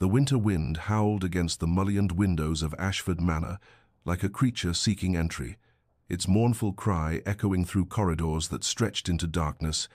The winter wind howled against the mullioned windows of Ashford Manor like a creature seeking entry, its mournful cry echoing through corridors that stretched into darkness,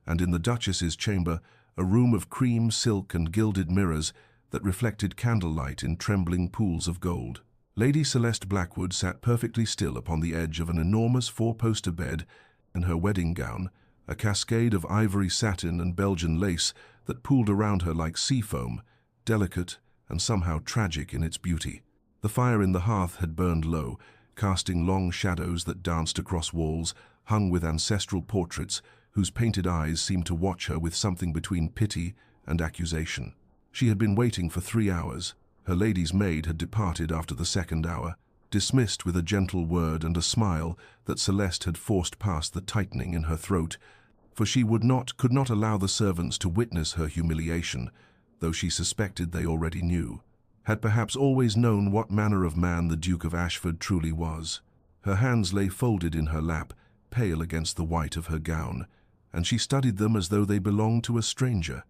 and in the Duchess's chamber, a room of cream silk and gilded mirrors that reflected candlelight in trembling pools of gold. Lady Celeste Blackwood sat perfectly still upon the edge of an enormous four-poster bed, in her wedding gown, a cascade of ivory satin and Belgian lace that pooled around her like sea foam, delicate and somehow tragic in its beauty. The fire in the hearth had burned low, casting long shadows that danced across walls, hung with ancestral portraits whose painted eyes seemed to watch her with something between pity and accusation. She had been waiting for 3 hours. Her lady's maid had departed after the second hour, dismissed with a gentle word and a smile that Celeste had forced past the tightening in her throat, for she could not allow the servants to witness her humiliation, though she suspected they already knew, had perhaps always known what manner of man the Duke of Ashford truly was. Her hands lay folded in her lap, pale against the white of her gown, and she studied them as though they belonged to a stranger.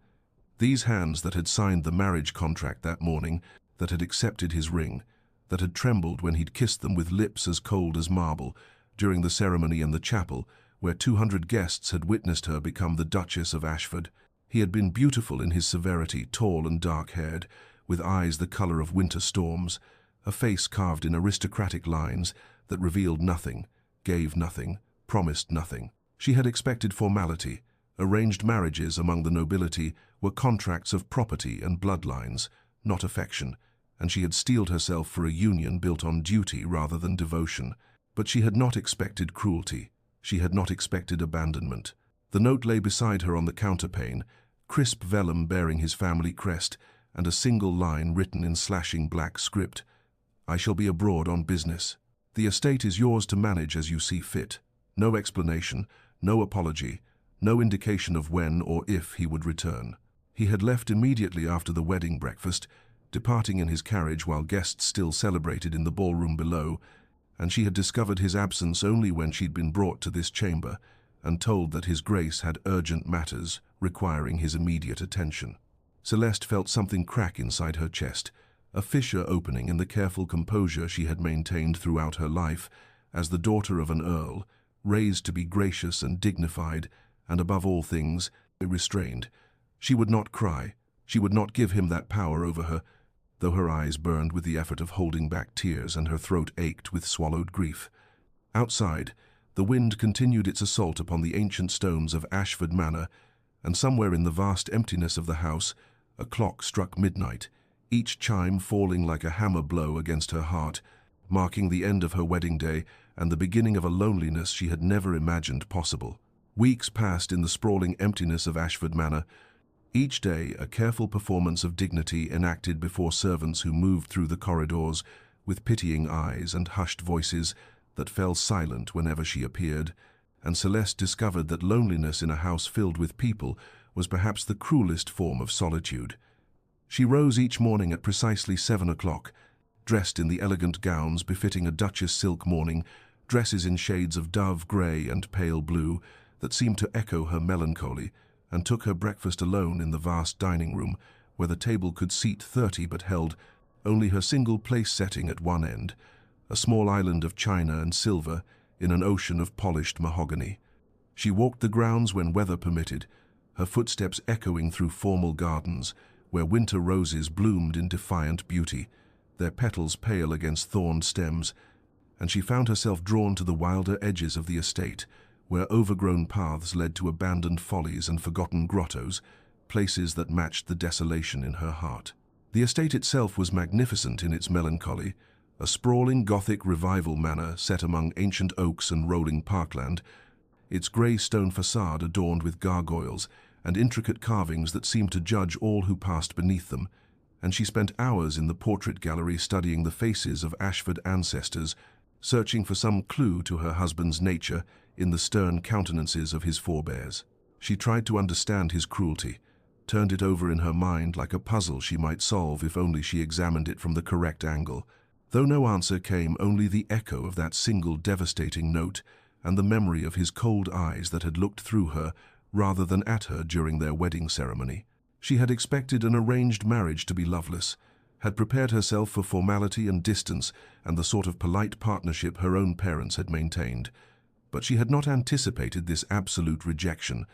These hands that had signed the marriage contract that morning, that had accepted his ring, that had trembled when he'd kissed them with lips as cold as marble, during the ceremony in the chapel, where 200 guests had witnessed her become the Duchess of Ashford. He had been beautiful in his severity, tall and dark-haired, with eyes the color of winter storms, a face carved in aristocratic lines that revealed nothing, gave nothing, promised nothing. She had expected formality. Arranged marriages among the nobility were contracts of property and bloodlines, not affection, and she had steeled herself for a union built on duty rather than devotion. But she had not expected cruelty. She had not expected abandonment. The note lay beside her on the counterpane, crisp vellum bearing his family crest, and a single line written in slashing black script. "I shall be abroad on business. The estate is yours to manage as you see fit." No explanation, no apology, no indication of when or if he would return. He had left immediately after the wedding breakfast, departing in his carriage while guests still celebrated in the ballroom below, and she had discovered his absence only when she'd been brought to this chamber and told that his Grace had urgent matters requiring his immediate attention. Celeste felt something crack inside her chest, a fissure opening in the careful composure she had maintained throughout her life as the daughter of an earl, raised to be gracious and dignified, and above all things, restrained. She would not cry. She would not give him that power over her, though her eyes burned with the effort of holding back tears and her throat ached with swallowed grief. Outside, the wind continued its assault upon the ancient stones of Ashford Manor, and somewhere in the vast emptiness of the house, a clock struck midnight, each chime falling like a hammer blow against her heart, marking the end of her wedding day and the beginning of a loneliness she had never imagined possible. Weeks passed in the sprawling emptiness of Ashford Manor, each day a careful performance of dignity enacted before servants who moved through the corridors with pitying eyes and hushed voices that fell silent whenever she appeared, and Celeste discovered that loneliness in a house filled with people was perhaps the cruelest form of solitude. She rose each morning at precisely 7 o'clock, dressed in the elegant gowns befitting a Duchess silk mourning, dresses in shades of dove grey and pale blue that seemed to echo her melancholy, and took her breakfast alone in the vast dining room, where the table could seat 30 but held only her single place setting at one end, a small island of china and silver in an ocean of polished mahogany. She walked the grounds when weather permitted, her footsteps echoing through formal gardens, where winter roses bloomed in defiant beauty, their petals pale against thorned stems, and she found herself drawn to the wilder edges of the estate, where overgrown paths led to abandoned follies and forgotten grottos, places that matched the desolation in her heart. The estate itself was magnificent in its melancholy, a sprawling Gothic revival manor set among ancient oaks and rolling parkland, its grey stone facade adorned with gargoyles and intricate carvings that seemed to judge all who passed beneath them, and she spent hours in the portrait gallery studying the faces of Ashford ancestors, searching for some clue to her husband's nature in the stern countenances of his forebears. She tried to understand his cruelty, turned it over in her mind like a puzzle she might solve if only she examined it from the correct angle. Though no answer came, only the echo of that single devastating note and the memory of his cold eyes that had looked through her rather than at her during their wedding ceremony. She had expected an arranged marriage to be loveless, had prepared herself for formality and distance and the sort of polite partnership her own parents had maintained. But she had not anticipated this absolute rejection,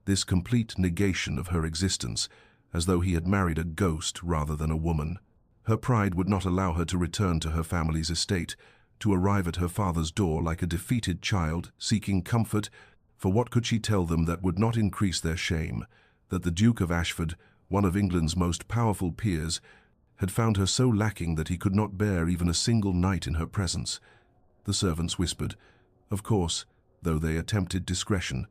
this complete negation of her existence, as though he had married a ghost rather than a woman. Her pride would not allow her to return to her family's estate, to arrive at her father's door like a defeated child seeking comfort, for what could she tell them that would not increase their shame? That the Duke of Ashford, one of England's most powerful peers, had found her so lacking that he could not bear even a single night in her presence. The servants whispered, of course, though they attempted discretion,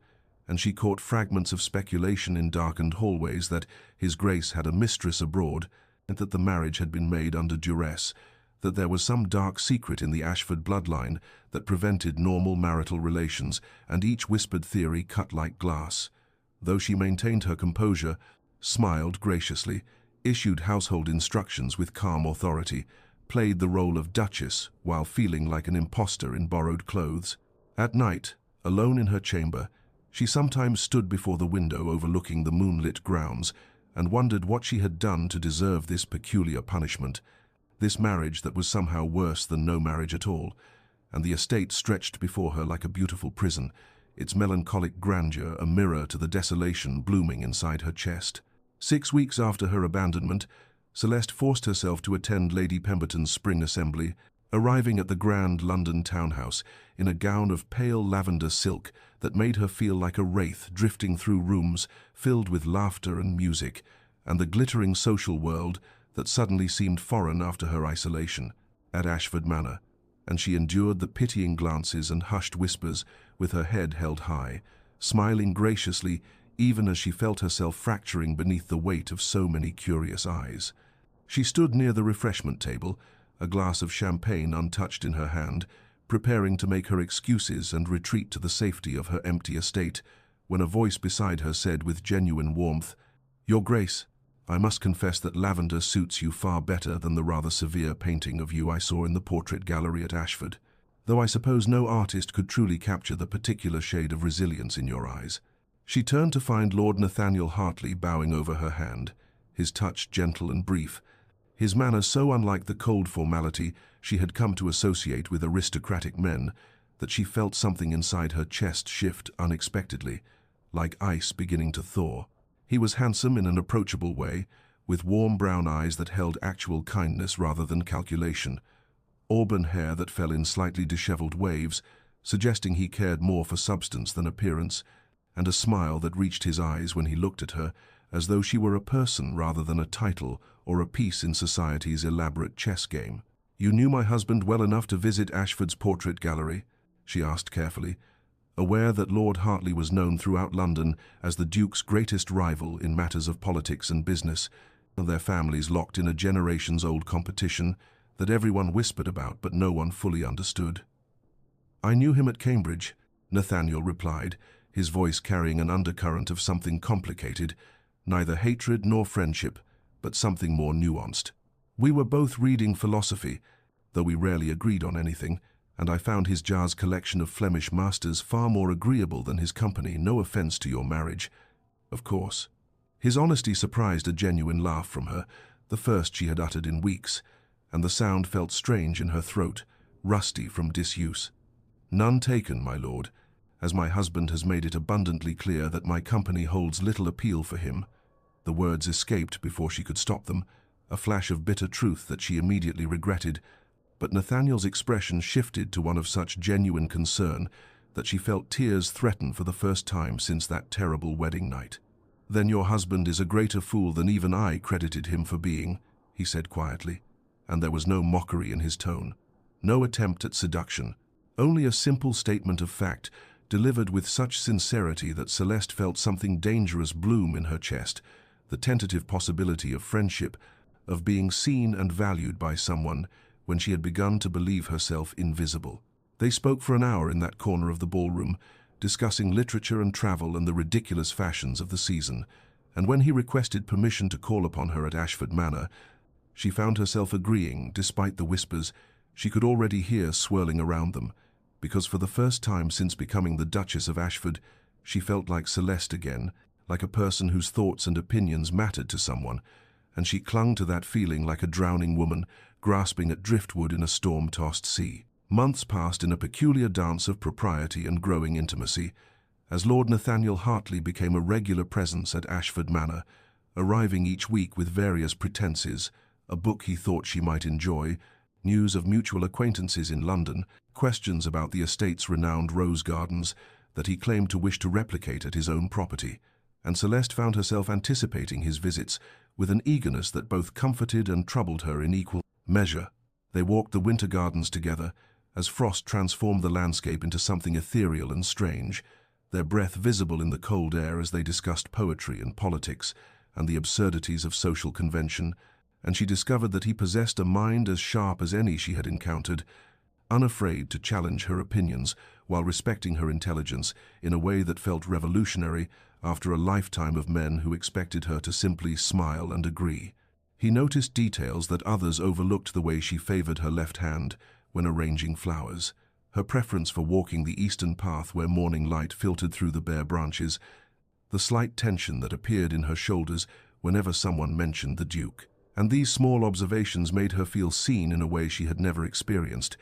and she caught fragments of speculation in darkened hallways that His Grace had a mistress abroad, and that the marriage had been made under duress, that there was some dark secret in the Ashford bloodline that prevented normal marital relations, and each whispered theory cut like glass. Though she maintained her composure, smiled graciously, issued household instructions with calm authority, played the role of duchess while feeling like an impostor in borrowed clothes. At night, alone in her chamber, she sometimes stood before the window overlooking the moonlit grounds and wondered what she had done to deserve this peculiar punishment, this marriage that was somehow worse than no marriage at all, and the estate stretched before her like a beautiful prison, its melancholic grandeur a mirror to the desolation blooming inside her chest. 6 weeks after her abandonment, Celeste forced herself to attend Lady Pemberton's spring assembly, arriving at the grand London townhouse in a gown of pale lavender silk that made her feel like a wraith drifting through rooms filled with laughter and music, and the glittering social world that suddenly seemed foreign after her isolation at Ashford Manor, and she endured the pitying glances and hushed whispers with her head held high, smiling graciously even as she felt herself fracturing beneath the weight of so many curious eyes. She stood near the refreshment table, a glass of champagne untouched in her hand, preparing to make her excuses and retreat to the safety of her empty estate, when a voice beside her said with genuine warmth, "Your Grace, I must confess that lavender suits you far better than the rather severe painting of you I saw in the portrait gallery at Ashford, though I suppose no artist could truly capture the particular shade of resilience in your eyes." She turned to find Lord Nathaniel Hartley bowing over her hand, his touch gentle and brief, his manner so unlike the cold formality she had come to associate with aristocratic men that she felt something inside her chest shift unexpectedly, like ice beginning to thaw. He was handsome in an approachable way, with warm brown eyes that held actual kindness rather than calculation, auburn hair that fell in slightly disheveled waves, suggesting he cared more for substance than appearance, and a smile that reached his eyes when he looked at her, as though she were a person rather than a title or a piece in society's elaborate chess game. "You knew my husband well enough to visit Ashford's portrait gallery?" she asked carefully, aware that Lord Hartley was known throughout London as the Duke's greatest rival in matters of politics and business, and their families locked in a generations-old competition that everyone whispered about but no one fully understood. "I knew him at Cambridge," Nathaniel replied, his voice carrying an undercurrent of something complicated, neither hatred nor friendship, but something more nuanced. "We were both reading philosophy, though we rarely agreed on anything, and I found his jazz collection of Flemish masters far more agreeable than his company, no offense to your marriage, of course." His honesty surprised a genuine laugh from her, the first she had uttered in weeks, and the sound felt strange in her throat, rusty from disuse. "None taken, my lord, as my husband has made it abundantly clear that my company holds little appeal for him." The words escaped before she could stop them, a flash of bitter truth that she immediately regretted, but Nathaniel's expression shifted to one of such genuine concern that she felt tears threaten for the first time since that terrible wedding night. "Then your husband is a greater fool than even I credited him for being," he said quietly, and there was no mockery in his tone, no attempt at seduction, only a simple statement of fact, delivered with such sincerity that Celeste felt something dangerous bloom in her chest, the tentative possibility of friendship, of being seen and valued by someone when she had begun to believe herself invisible. They spoke for an hour in that corner of the ballroom, discussing literature and travel and the ridiculous fashions of the season, and when he requested permission to call upon her at Ashford Manor, she found herself agreeing despite the whispers she could already hear swirling around them, because for the first time since becoming the Duchess of Ashford, she felt like Celeste again, like a person whose thoughts and opinions mattered to someone, and she clung to that feeling like a drowning woman grasping at driftwood in a storm-tossed sea. Months passed in a peculiar dance of propriety and growing intimacy, as Lord Nathaniel Hartley became a regular presence at Ashford Manor, arriving each week with various pretenses: a book he thought she might enjoy, news of mutual acquaintances in London, questions about the estate's renowned rose gardens that he claimed to wish to replicate at his own property, and Celeste found herself anticipating his visits with an eagerness that both comforted and troubled her in equal measure. They walked the winter gardens together, as frost transformed the landscape into something ethereal and strange, their breath visible in the cold air as they discussed poetry and politics and the absurdities of social convention, and she discovered that he possessed a mind as sharp as any she had encountered, unafraid to challenge her opinions while respecting her intelligence in a way that felt revolutionary after a lifetime of men who expected her to simply smile and agree. He noticed details that others overlooked: the way she favored her left hand when arranging flowers, her preference for walking the eastern path where morning light filtered through the bare branches, the slight tension that appeared in her shoulders whenever someone mentioned the Duke. And these small observations made her feel seen in a way she had never experienced,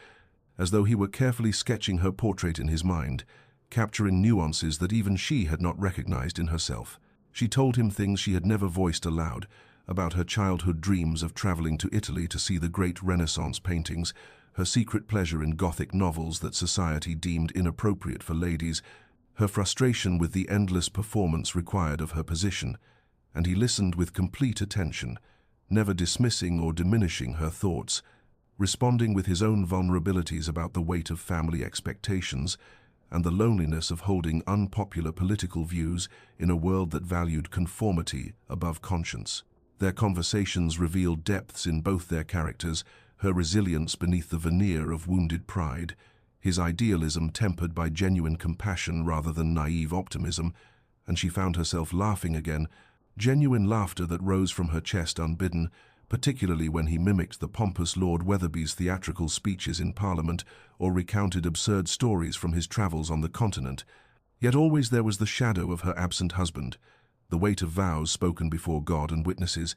as though he were carefully sketching her portrait in his mind, capturing nuances that even she had not recognized in herself. She told him things she had never voiced aloud, about her childhood dreams of traveling to Italy to see the great Renaissance paintings, her secret pleasure in Gothic novels that society deemed inappropriate for ladies, her frustration with the endless performance required of her position, and he listened with complete attention, never dismissing or diminishing her thoughts, responding with his own vulnerabilities about the weight of family expectations and the loneliness of holding unpopular political views in a world that valued conformity above conscience. Their conversations revealed depths in both their characters, her resilience beneath the veneer of wounded pride, his idealism tempered by genuine compassion rather than naive optimism, and she found herself laughing again, genuine laughter that rose from her chest unbidden, particularly when he mimicked the pompous Lord Wetherby's theatrical speeches in Parliament or recounted absurd stories from his travels on the continent. Yet always there was the shadow of her absent husband, the weight of vows spoken before God and witnesses,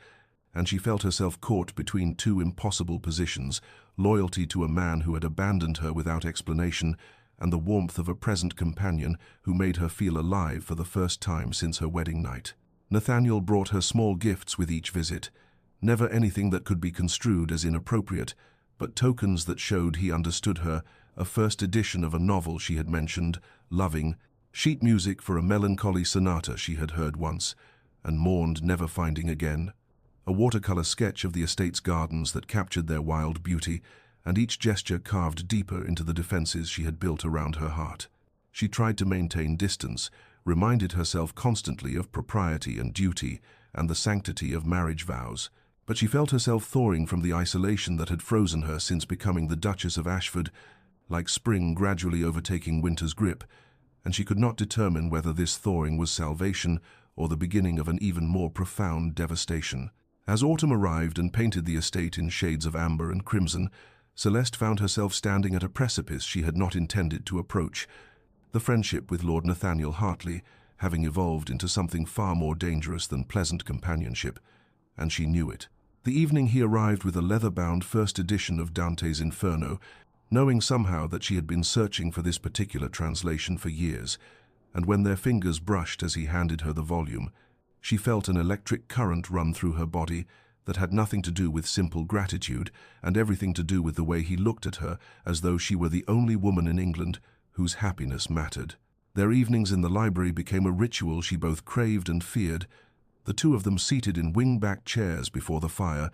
and she felt herself caught between two impossible positions: loyalty to a man who had abandoned her without explanation, and the warmth of a present companion who made her feel alive for the first time since her wedding night. Nathaniel brought her small gifts with each visit, never anything that could be construed as inappropriate, but tokens that showed he understood her: a first edition of a novel she had mentioned, loving, sheet music for a melancholy sonata she had heard once and mourned never finding again, a watercolor sketch of the estate's gardens that captured their wild beauty, and each gesture carved deeper into the defenses she had built around her heart. She tried to maintain distance, reminded herself constantly of propriety and duty and the sanctity of marriage vows, but she felt herself thawing from the isolation that had frozen her since becoming the Duchess of Ashford, like spring gradually overtaking winter's grip, and she could not determine whether this thawing was salvation or the beginning of an even more profound devastation. As autumn arrived and painted the estate in shades of amber and crimson, Celeste found herself standing at a precipice she had not intended to approach, the friendship with Lord Nathaniel Hartley having evolved into something far more dangerous than pleasant companionship, and she knew it. The evening he arrived with a leather-bound first edition of Dante's Inferno, knowing somehow that she had been searching for this particular translation for years, and when their fingers brushed as he handed her the volume, she felt an electric current run through her body that had nothing to do with simple gratitude and everything to do with the way he looked at her as though she were the only woman in England whose happiness mattered. Their evenings in the library became a ritual she both craved and feared, the two of them seated in wing-back chairs before the fire,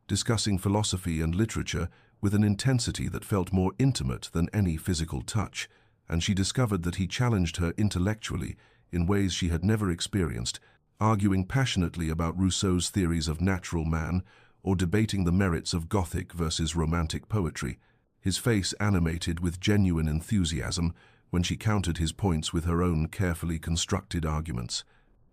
discussing philosophy and literature with an intensity that felt more intimate than any physical touch, and she discovered that he challenged her intellectually in ways she had never experienced, arguing passionately about Rousseau's theories of natural man or debating the merits of Gothic versus Romantic poetry, his face animated with genuine enthusiasm when she countered his points with her own carefully constructed arguments.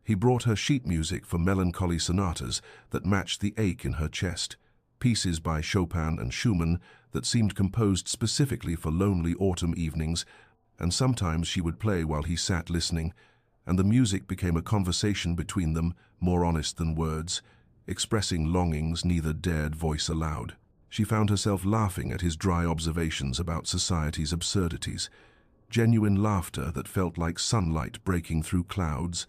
He brought her sheet music for melancholy sonatas that matched the ache in her chest, pieces by Chopin and Schumann that seemed composed specifically for lonely autumn evenings, and sometimes she would play while he sat listening, and the music became a conversation between them, more honest than words, expressing longings neither dared voice aloud. She found herself laughing at his dry observations about society's absurdities, genuine laughter that felt like sunlight breaking through clouds,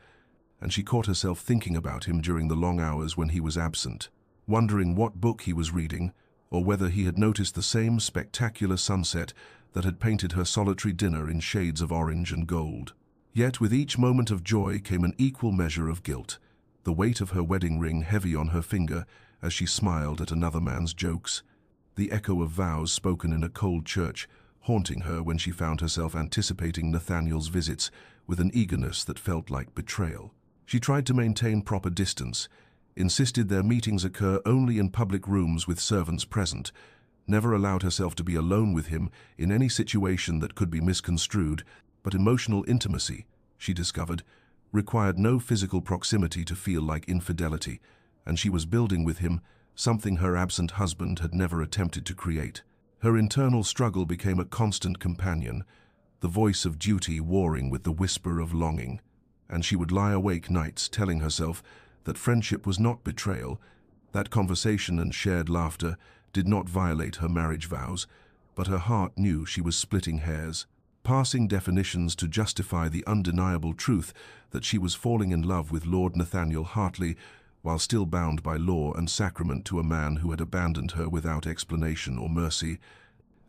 and she caught herself thinking about him during the long hours when he was absent, wondering what book he was reading, or whether he had noticed the same spectacular sunset that had painted her solitary dinner in shades of orange and gold. Yet with each moment of joy came an equal measure of guilt, the weight of her wedding ring heavy on her finger as she smiled at another man's jokes, the echo of vows spoken in a cold church haunting her when she found herself anticipating Nathaniel's visits with an eagerness that felt like betrayal. She tried to maintain proper distance, insisted their meetings occur only in public rooms with servants present, never allowed herself to be alone with him in any situation that could be misconstrued, but emotional intimacy, she discovered, required no physical proximity to feel like infidelity, and she was building with him something her absent husband had never attempted to create. Her internal struggle became a constant companion, the voice of duty warring with the whisper of longing, and she would lie awake nights telling herself that friendship was not betrayal, that conversation and shared laughter did not violate her marriage vows, but her heart knew she was splitting hairs, passing definitions to justify the undeniable truth that she was falling in love with Lord Nathaniel Hartley while still bound by law and sacrament to a man who had abandoned her without explanation or mercy,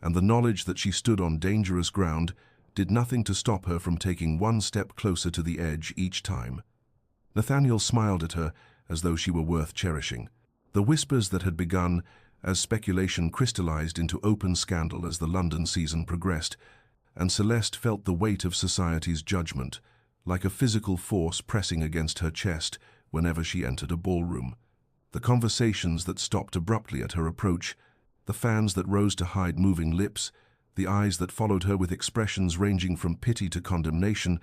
and the knowledge that she stood on dangerous ground did nothing to stop her from taking one step closer to the edge each time. Nathaniel smiled at her as though she were worth cherishing. The whispers that had begun as speculation crystallized into open scandal as the London season progressed, and Celeste felt the weight of society's judgment, like a physical force pressing against her chest whenever she entered a ballroom. The conversations that stopped abruptly at her approach, the fans that rose to hide moving lips, the eyes that followed her with expressions ranging from pity to condemnation,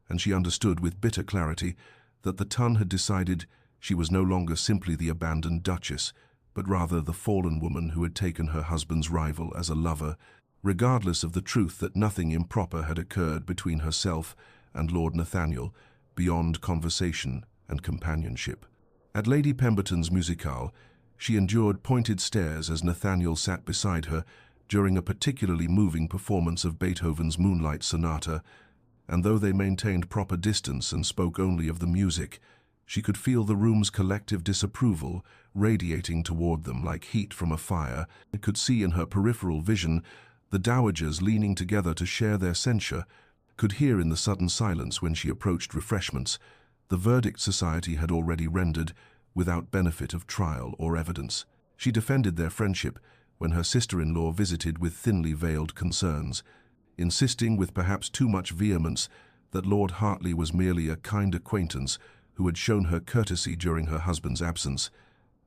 and she understood with bitter clarity that the Tun had decided she was no longer simply the abandoned Duchess, but rather the fallen woman who had taken her husband's rival as a lover, regardless of the truth that nothing improper had occurred between herself and Lord Nathaniel beyond conversation and companionship. At Lady Pemberton's musicale, she endured pointed stares as Nathaniel sat beside her during a particularly moving performance of Beethoven's Moonlight Sonata, and though they maintained proper distance and spoke only of the music, she could feel the room's collective disapproval radiating toward them like heat from a fire. It could see in her peripheral vision the dowagers leaning together to share their censure, could hear in the sudden silence when she approached refreshments the verdict society had already rendered without benefit of trial or evidence. She defended their friendship when her sister-in-law visited with thinly veiled concerns, insisting with perhaps too much vehemence that Lord Hartley was merely a kind acquaintance who had shown her courtesy during her husband's absence,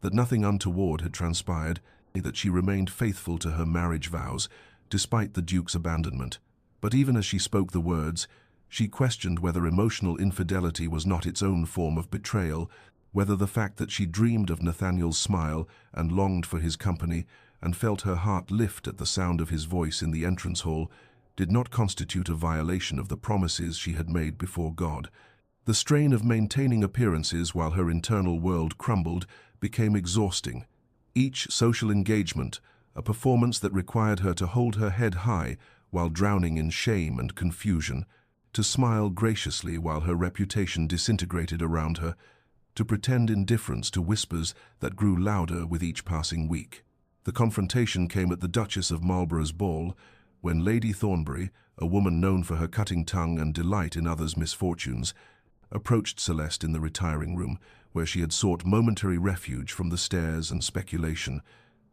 that nothing untoward had transpired, that she remained faithful to her marriage vows despite the Duke's abandonment. But even as she spoke the words, she questioned whether emotional infidelity was not its own form of betrayal, whether the fact that she dreamed of Nathaniel's smile and longed for his company and felt her heart lift at the sound of his voice in the entrance hall did not constitute a violation of the promises she had made before God. The strain of maintaining appearances while her internal world crumbled became exhausting. Each social engagement, a performance that required her to hold her head high while drowning in shame and confusion, to smile graciously while her reputation disintegrated around her, to pretend indifference to whispers that grew louder with each passing week. The confrontation came at the Duchess of Marlborough's ball, when Lady Thornbury, a woman known for her cutting tongue and delight in others' misfortunes, approached Celeste in the retiring room, where she had sought momentary refuge from the stares and speculation,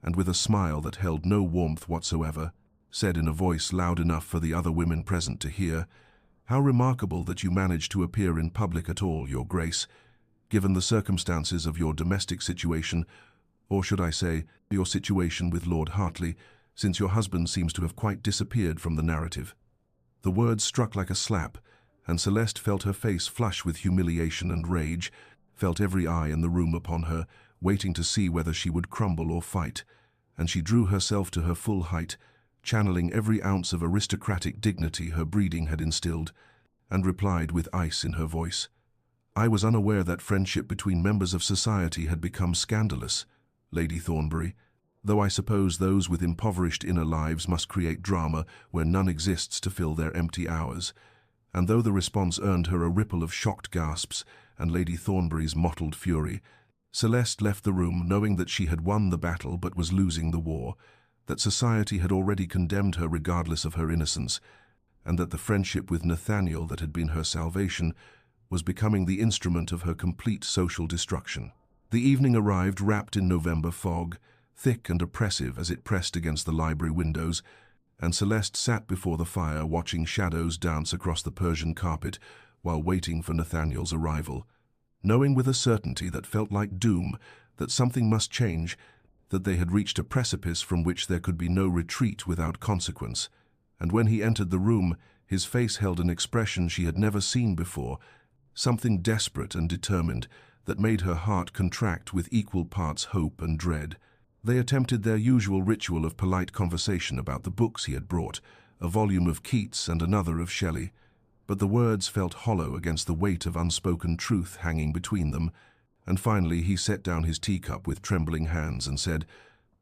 and with a smile that held no warmth whatsoever, said in a voice loud enough for the other women present to hear, "How remarkable that you managed to appear in public at all, Your Grace, given the circumstances of your domestic situation, or should I say, your situation with Lord Hartley, since your husband seems to have quite disappeared from the narrative." The words struck like a slap, and Celeste felt her face flush with humiliation and rage, felt every eye in the room upon her, waiting to see whether she would crumble or fight, and she drew herself to her full height, channeling every ounce of aristocratic dignity her breeding had instilled, and replied with ice in her voice. "I was unaware that friendship between members of society had become scandalous, Lady Thornbury, though I suppose those with impoverished inner lives must create drama where none exists to fill their empty hours." And though the response earned her a ripple of shocked gasps and Lady Thornbury's mottled fury, Celeste left the room knowing that she had won the battle but was losing the war, that society had already condemned her regardless of her innocence, and that the friendship with Nathaniel that had been her salvation was becoming the instrument of her complete social destruction. The evening arrived wrapped in November fog, thick and oppressive as it pressed against the library windows, and Celeste sat before the fire watching shadows dance across the Persian carpet while waiting for Nathaniel's arrival. Knowing with a certainty that felt like doom that something must change, that they had reached a precipice from which there could be no retreat without consequence. And when he entered the room, his face held an expression she had never seen before, something desperate and determined that made her heart contract with equal parts hope and dread. They attempted their usual ritual of polite conversation about the books he had brought, a volume of Keats and another of Shelley, but the words felt hollow against the weight of unspoken truth hanging between them, and finally he set down his teacup with trembling hands and said,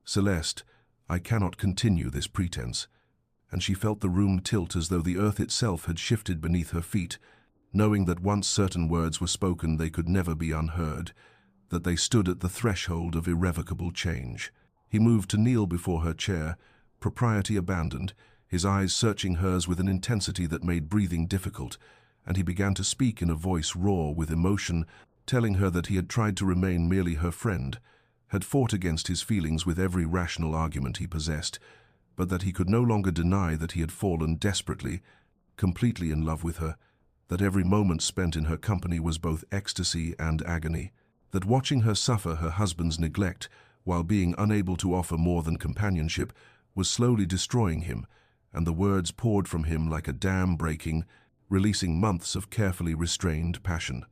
"Celeste, I cannot continue this pretense." And she felt the room tilt as though the earth itself had shifted beneath her feet, knowing that once certain words were spoken they could never be unheard, that they stood at the threshold of irrevocable change. He moved to kneel before her chair, propriety abandoned, his eyes searching hers with an intensity that made breathing difficult, and he began to speak in a voice raw with emotion, telling her that he had tried to remain merely her friend, had fought against his feelings with every rational argument he possessed, but that he could no longer deny that he had fallen desperately, completely in love with her, that every moment spent in her company was both ecstasy and agony, that watching her suffer her husband's neglect while being unable to offer more than companionship was slowly destroying him, and the words poured from him like a dam breaking, releasing months of carefully restrained passion.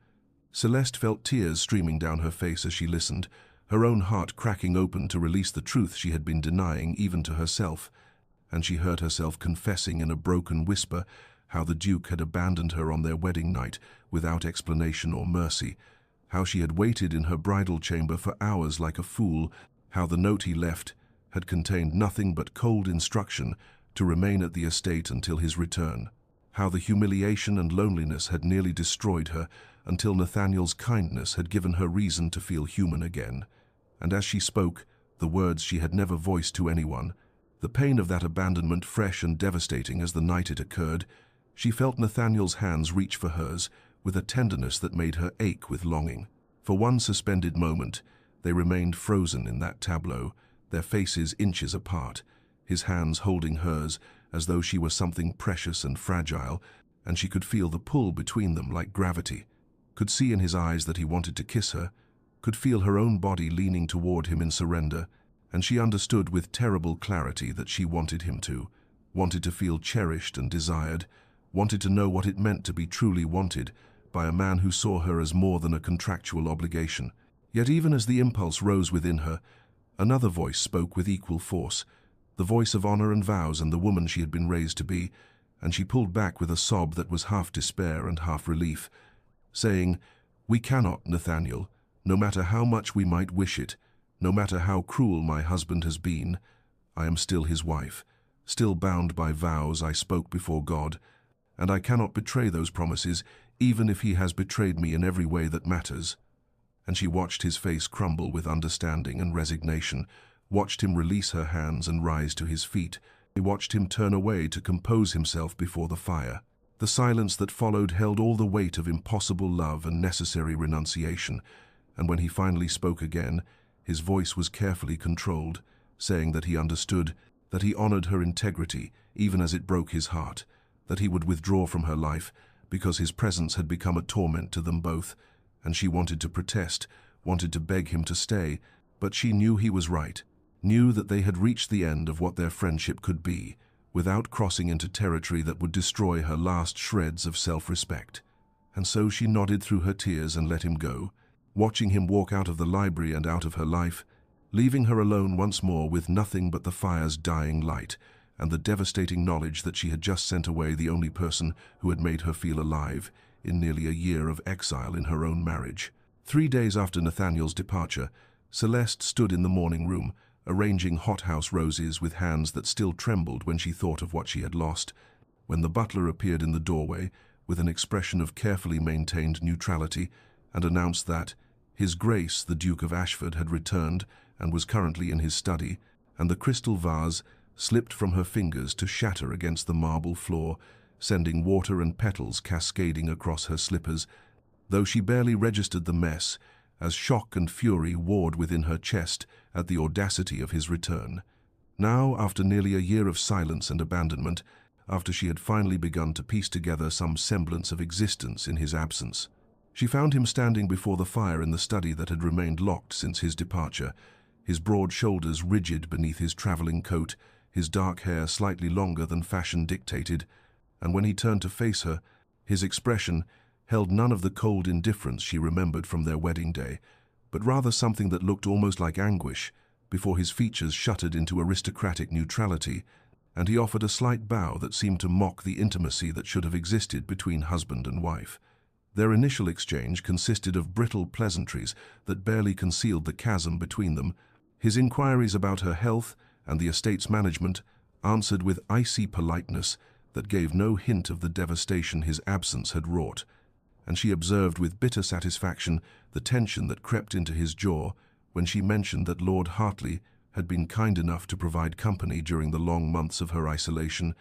Celeste felt tears streaming down her face as she listened, her own heart cracking open to release the truth she had been denying even to herself, and she heard herself confessing in a broken whisper how the Duke had abandoned her on their wedding night without explanation or mercy, how she had waited in her bridal chamber for hours like a fool, how the note he left had contained nothing but cold instruction to remain at the estate until his return, how the humiliation and loneliness had nearly destroyed her until Nathaniel's kindness had given her reason to feel human again. And as she spoke, the words she had never voiced to anyone, the pain of that abandonment fresh and devastating as the night it occurred, she felt Nathaniel's hands reach for hers with a tenderness that made her ache with longing. For one suspended moment, they remained frozen in that tableau, their faces inches apart, his hands holding hers as though she were something precious and fragile, and she could feel the pull between them like gravity, could see in his eyes that he wanted to kiss her, could feel her own body leaning toward him in surrender, and she understood with terrible clarity that she wanted him to, wanted to feel cherished and desired, wanted to know what it meant to be truly wanted by a man who saw her as more than a contractual obligation. Yet even as the impulse rose within her, another voice spoke with equal force, the voice of honor and vows and the woman she had been raised to be, and she pulled back with a sob that was half despair and half relief, saying, "We cannot, Nathaniel, no matter how much we might wish it, no matter how cruel my husband has been, I am still his wife, still bound by vows I spoke before God, and I cannot betray those promises even if he has betrayed me in every way that matters." And she watched his face crumble with understanding and resignation, watched him release her hands and rise to his feet. He watched him turn away to compose himself before the fire. The silence that followed held all the weight of impossible love and necessary renunciation, and when he finally spoke again, his voice was carefully controlled, saying that he understood, that he honored her integrity even as it broke his heart, that he would withdraw from her life because his presence had become a torment to them both, and she wanted to protest, wanted to beg him to stay, but she knew he was right, knew that they had reached the end of what their friendship could be, without crossing into territory that would destroy her last shreds of self-respect. And so she nodded through her tears and let him go, watching him walk out of the library and out of her life, leaving her alone once more with nothing but the fire's dying light, and the devastating knowledge that she had just sent away the only person who had made her feel alive in nearly a year of exile in her own marriage. 3 days after Nathaniel's departure, Celeste stood in the morning room, arranging hothouse roses with hands that still trembled when she thought of what she had lost, when the butler appeared in the doorway with an expression of carefully maintained neutrality and announced that His Grace the Duke of Ashford had returned and was currently in his study, and the crystal vase slipped from her fingers to shatter against the marble floor, sending water and petals cascading across her slippers, though she barely registered the mess, as shock and fury warred within her chest at the audacity of his return. Now, after nearly a year of silence and abandonment, after she had finally begun to piece together some semblance of existence in his absence, she found him standing before the fire in the study that had remained locked since his departure, his broad shoulders rigid beneath his traveling coat, his dark hair slightly longer than fashion dictated, and when he turned to face her, his expression held none of the cold indifference she remembered from their wedding day, but rather something that looked almost like anguish, before his features shuttered into aristocratic neutrality, and he offered a slight bow that seemed to mock the intimacy that should have existed between husband and wife. Their initial exchange consisted of brittle pleasantries that barely concealed the chasm between them, his inquiries about her health and the estate's management answered with icy politeness that gave no hint of the devastation his absence had wrought, and she observed with bitter satisfaction the tension that crept into his jaw when she mentioned that Lord Hartley had been kind enough to provide company during the long months of her isolation,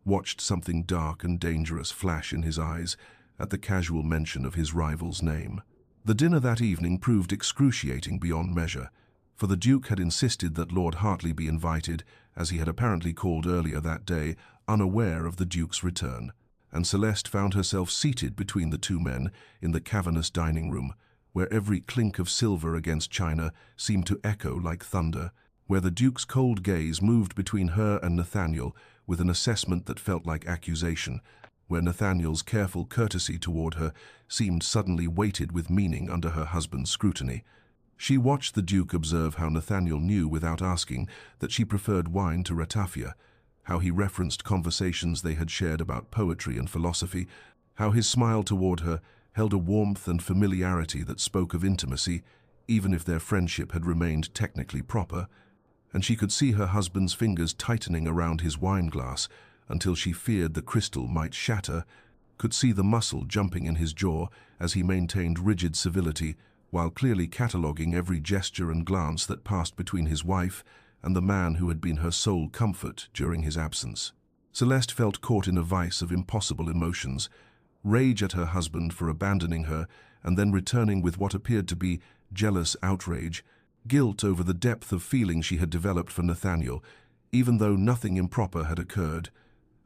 watched something dark and dangerous flash in his eyes at the casual mention of his rival's name. The dinner that evening proved excruciating beyond measure, for the Duke had insisted that Lord Hartley be invited, as he had apparently called earlier that day, unaware of the Duke's return, and Celeste found herself seated between the two men in the cavernous dining room, where every clink of silver against china seemed to echo like thunder, where the Duke's cold gaze moved between her and Nathaniel with an assessment that felt like accusation, where Nathaniel's careful courtesy toward her seemed suddenly weighted with meaning under her husband's scrutiny. She watched the Duke observe how Nathaniel knew without asking that she preferred wine to ratafia, how he referenced conversations they had shared about poetry and philosophy, how his smile toward her held a warmth and familiarity that spoke of intimacy, even if their friendship had remained technically proper, and she could see her husband's fingers tightening around his wine glass until she feared the crystal might shatter, could see the muscle jumping in his jaw as he maintained rigid civility while clearly cataloguing every gesture and glance that passed between his wife and the man who had been her sole comfort during his absence. Celeste felt caught in a vice of impossible emotions, rage at her husband for abandoning her and then returning with what appeared to be jealous outrage, guilt over the depth of feeling she had developed for Nathaniel, even though nothing improper had occurred,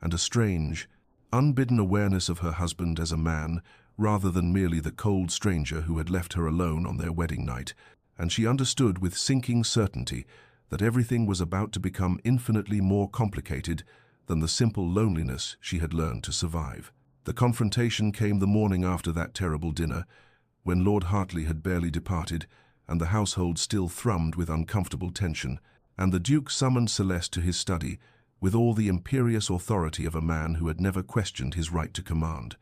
and a strange, unbidden awareness of her husband as a man rather than merely the cold stranger who had left her alone on their wedding night, and she understood with sinking certainty that everything was about to become infinitely more complicated than the simple loneliness she had learned to survive. The confrontation came the morning after that terrible dinner, when Lord Hartley had barely departed and the household still thrummed with uncomfortable tension, and the Duke summoned Celeste to his study with all the imperious authority of a man who had never questioned his right to command.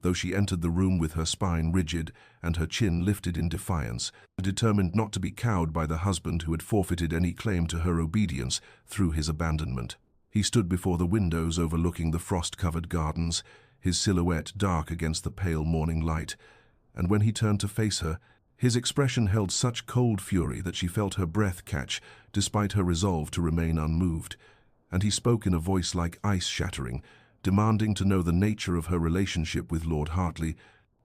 Though she entered the room with her spine rigid and her chin lifted in defiance, determined not to be cowed by the husband who had forfeited any claim to her obedience through his abandonment. He stood before the windows overlooking the frost-covered gardens, his silhouette dark against the pale morning light, and when he turned to face her, his expression held such cold fury that she felt her breath catch despite her resolve to remain unmoved, and he spoke in a voice like ice shattering, demanding to know the nature of her relationship with Lord Hartley,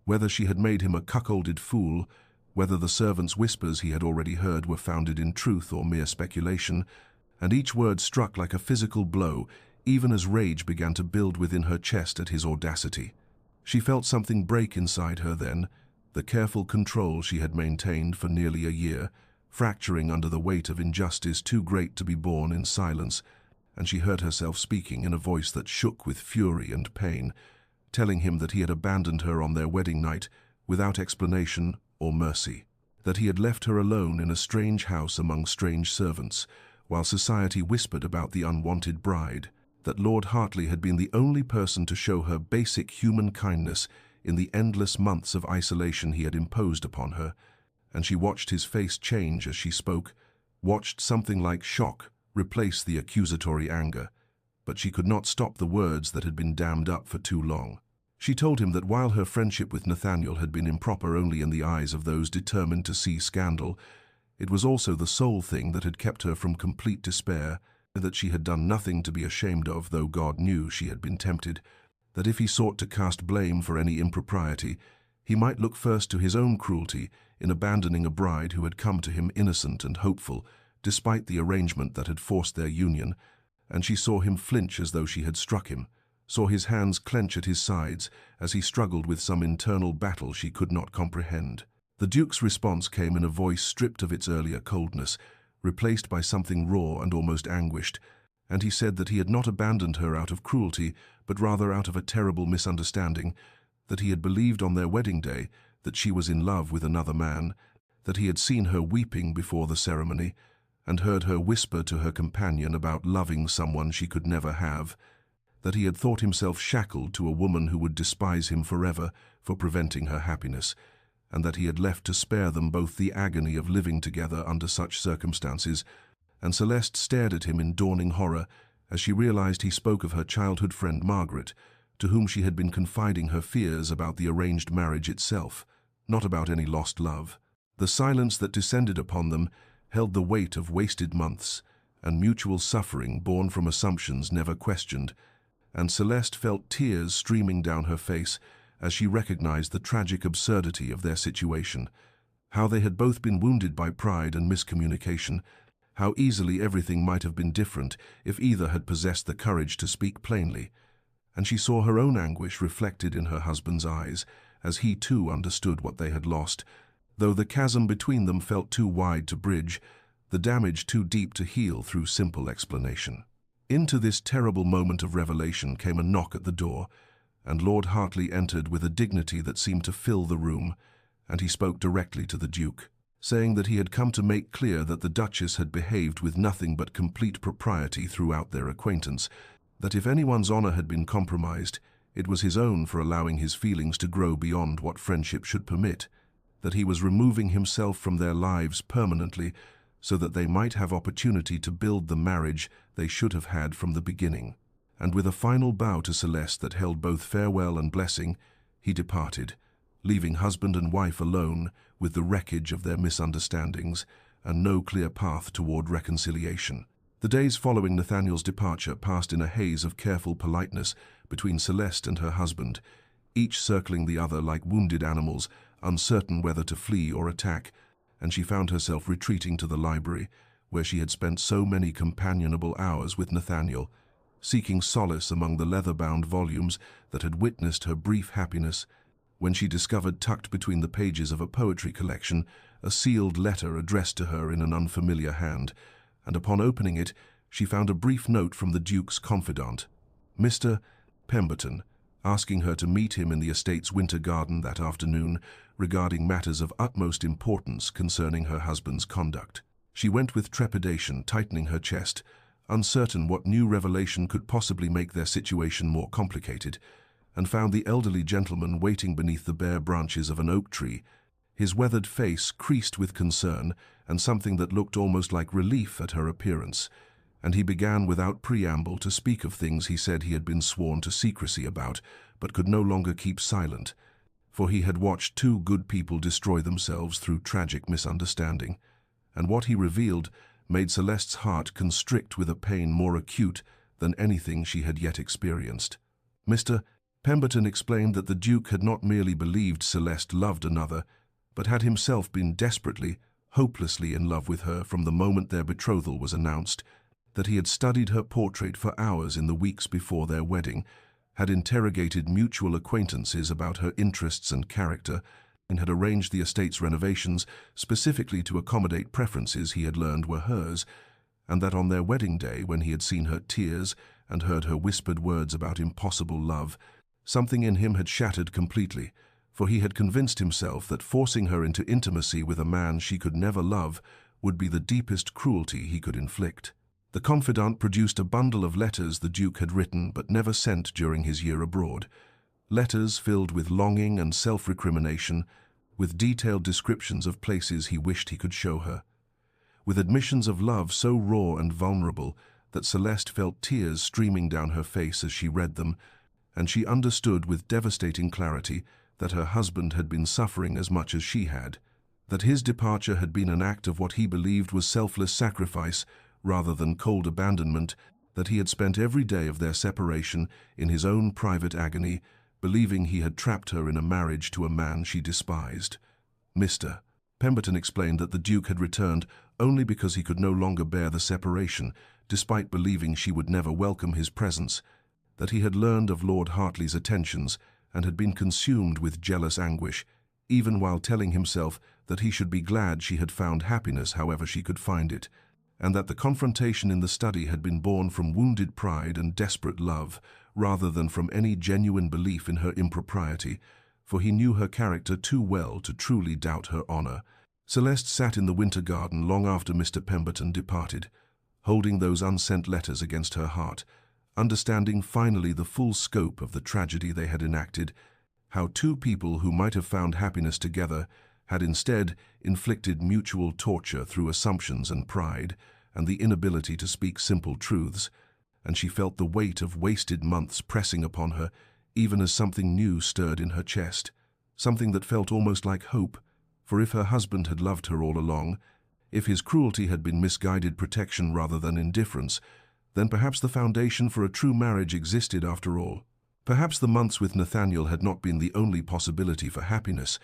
whether she had made him a cuckolded fool, whether the servant's whispers he had already heard were founded in truth or mere speculation, and each word struck like a physical blow, even as rage began to build within her chest at his audacity. She felt something break inside her then, the careful control she had maintained for nearly a year, fracturing under the weight of injustice too great to be borne in silence, and she heard herself speaking in a voice that shook with fury and pain, telling him that he had abandoned her on their wedding night without explanation or mercy, that he had left her alone in a strange house among strange servants, while society whispered about the unwanted bride, that Lord Hartley had been the only person to show her basic human kindness in the endless months of isolation he had imposed upon her, and she watched his face change as she spoke, watched something like shock replace the accusatory anger, but she could not stop the words that had been dammed up for too long. She told him that while her friendship with Nathaniel had been improper only in the eyes of those determined to see scandal, it was also the sole thing that had kept her from complete despair, that she had done nothing to be ashamed of, though God knew she had been tempted, that if he sought to cast blame for any impropriety, he might look first to his own cruelty in abandoning a bride who had come to him innocent and hopeful, despite the arrangement that had forced their union, and she saw him flinch as though she had struck him, saw his hands clench at his sides as he struggled with some internal battle she could not comprehend. The Duke's response came in a voice stripped of its earlier coldness, replaced by something raw and almost anguished, and he said that he had not abandoned her out of cruelty, but rather out of a terrible misunderstanding, that he had believed on their wedding day that she was in love with another man, that he had seen her weeping before the ceremony, and heard her whisper to her companion about loving someone she could never have, that he had thought himself shackled to a woman who would despise him forever for preventing her happiness, and that he had left to spare them both the agony of living together under such circumstances, and Celeste stared at him in dawning horror as she realized he spoke of her childhood friend Margaret, to whom she had been confiding her fears about the arranged marriage itself, not about any lost love. The silence that descended upon them held the weight of wasted months and mutual suffering born from assumptions never questioned, and Celeste felt tears streaming down her face as she recognized the tragic absurdity of their situation, how they had both been wounded by pride and miscommunication, how easily everything might have been different if either had possessed the courage to speak plainly, and she saw her own anguish reflected in her husband's eyes as he too understood what they had lost, though the chasm between them felt too wide to bridge, the damage too deep to heal through simple explanation. Into this terrible moment of revelation came a knock at the door, and Lord Hartley entered with a dignity that seemed to fill the room, and he spoke directly to the Duke, saying that he had come to make clear that the Duchess had behaved with nothing but complete propriety throughout their acquaintance, that if anyone's honor had been compromised, it was his own for allowing his feelings to grow beyond what friendship should permit, that he was removing himself from their lives permanently so that they might have opportunity to build the marriage they should have had from the beginning. And with a final bow to Celeste that held both farewell and blessing, he departed, leaving husband and wife alone with the wreckage of their misunderstandings and no clear path toward reconciliation. The days following Nathaniel's departure passed in a haze of careful politeness between Celeste and her husband, each circling the other like wounded animals, uncertain whether to flee or attack, and she found herself retreating to the library, where she had spent so many companionable hours with Nathaniel, seeking solace among the leather-bound volumes that had witnessed her brief happiness, when she discovered tucked between the pages of a poetry collection a sealed letter addressed to her in an unfamiliar hand, and upon opening it she found a brief note from the Duke's confidant, Mr. Pemberton, asking her to meet him in the estate's winter garden that afternoon regarding matters of utmost importance concerning her husband's conduct. She went with trepidation, tightening her chest, uncertain what new revelation could possibly make their situation more complicated, and found the elderly gentleman waiting beneath the bare branches of an oak tree, his weathered face creased with concern and something that looked almost like relief at her appearance, and he began without preamble to speak of things he said he had been sworn to secrecy about, but could no longer keep silent, for he had watched two good people destroy themselves through tragic misunderstanding, and what he revealed made Celeste's heart constrict with a pain more acute than anything she had yet experienced. Mr. Pemberton explained that the Duke had not merely believed Celeste loved another, but had himself been desperately, hopelessly in love with her from the moment their betrothal was announced, that he had studied her portrait for hours in the weeks before their wedding, had interrogated mutual acquaintances about her interests and character, and had arranged the estate's renovations specifically to accommodate preferences he had learned were hers, and that on their wedding day, when he had seen her tears and heard her whispered words about impossible love, something in him had shattered completely, for he had convinced himself that forcing her into intimacy with a man she could never love would be the deepest cruelty he could inflict. The confidant produced a bundle of letters the Duke had written but never sent during his year abroad. Letters filled with longing and self-recrimination, with detailed descriptions of places he wished he could show her. With admissions of love so raw and vulnerable that Celeste felt tears streaming down her face as she read them, and she understood with devastating clarity that her husband had been suffering as much as she had, that his departure had been an act of what he believed was selfless sacrifice rather than cold abandonment, that he had spent every day of their separation in his own private agony, believing he had trapped her in a marriage to a man she despised. Mr. Pemberton explained that the Duke had returned only because he could no longer bear the separation, despite believing she would never welcome his presence, that he had learned of Lord Hartley's attentions and had been consumed with jealous anguish, even while telling himself that he should be glad she had found happiness however she could find it, and that the confrontation in the study had been born from wounded pride and desperate love, rather than from any genuine belief in her impropriety, for he knew her character too well to truly doubt her honor. Celeste sat in the winter garden long after Mr. Pemberton departed, holding those unsent letters against her heart, understanding finally the full scope of the tragedy they had enacted, how two people who might have found happiness together had instead inflicted mutual torture through assumptions and pride, and the inability to speak simple truths, and she felt the weight of wasted months pressing upon her, even as something new stirred in her chest, something that felt almost like hope, for if her husband had loved her all along, if his cruelty had been misguided protection rather than indifference, then perhaps the foundation for a true marriage existed after all. Perhaps the months with Nathaniel had not been the only possibility for happiness,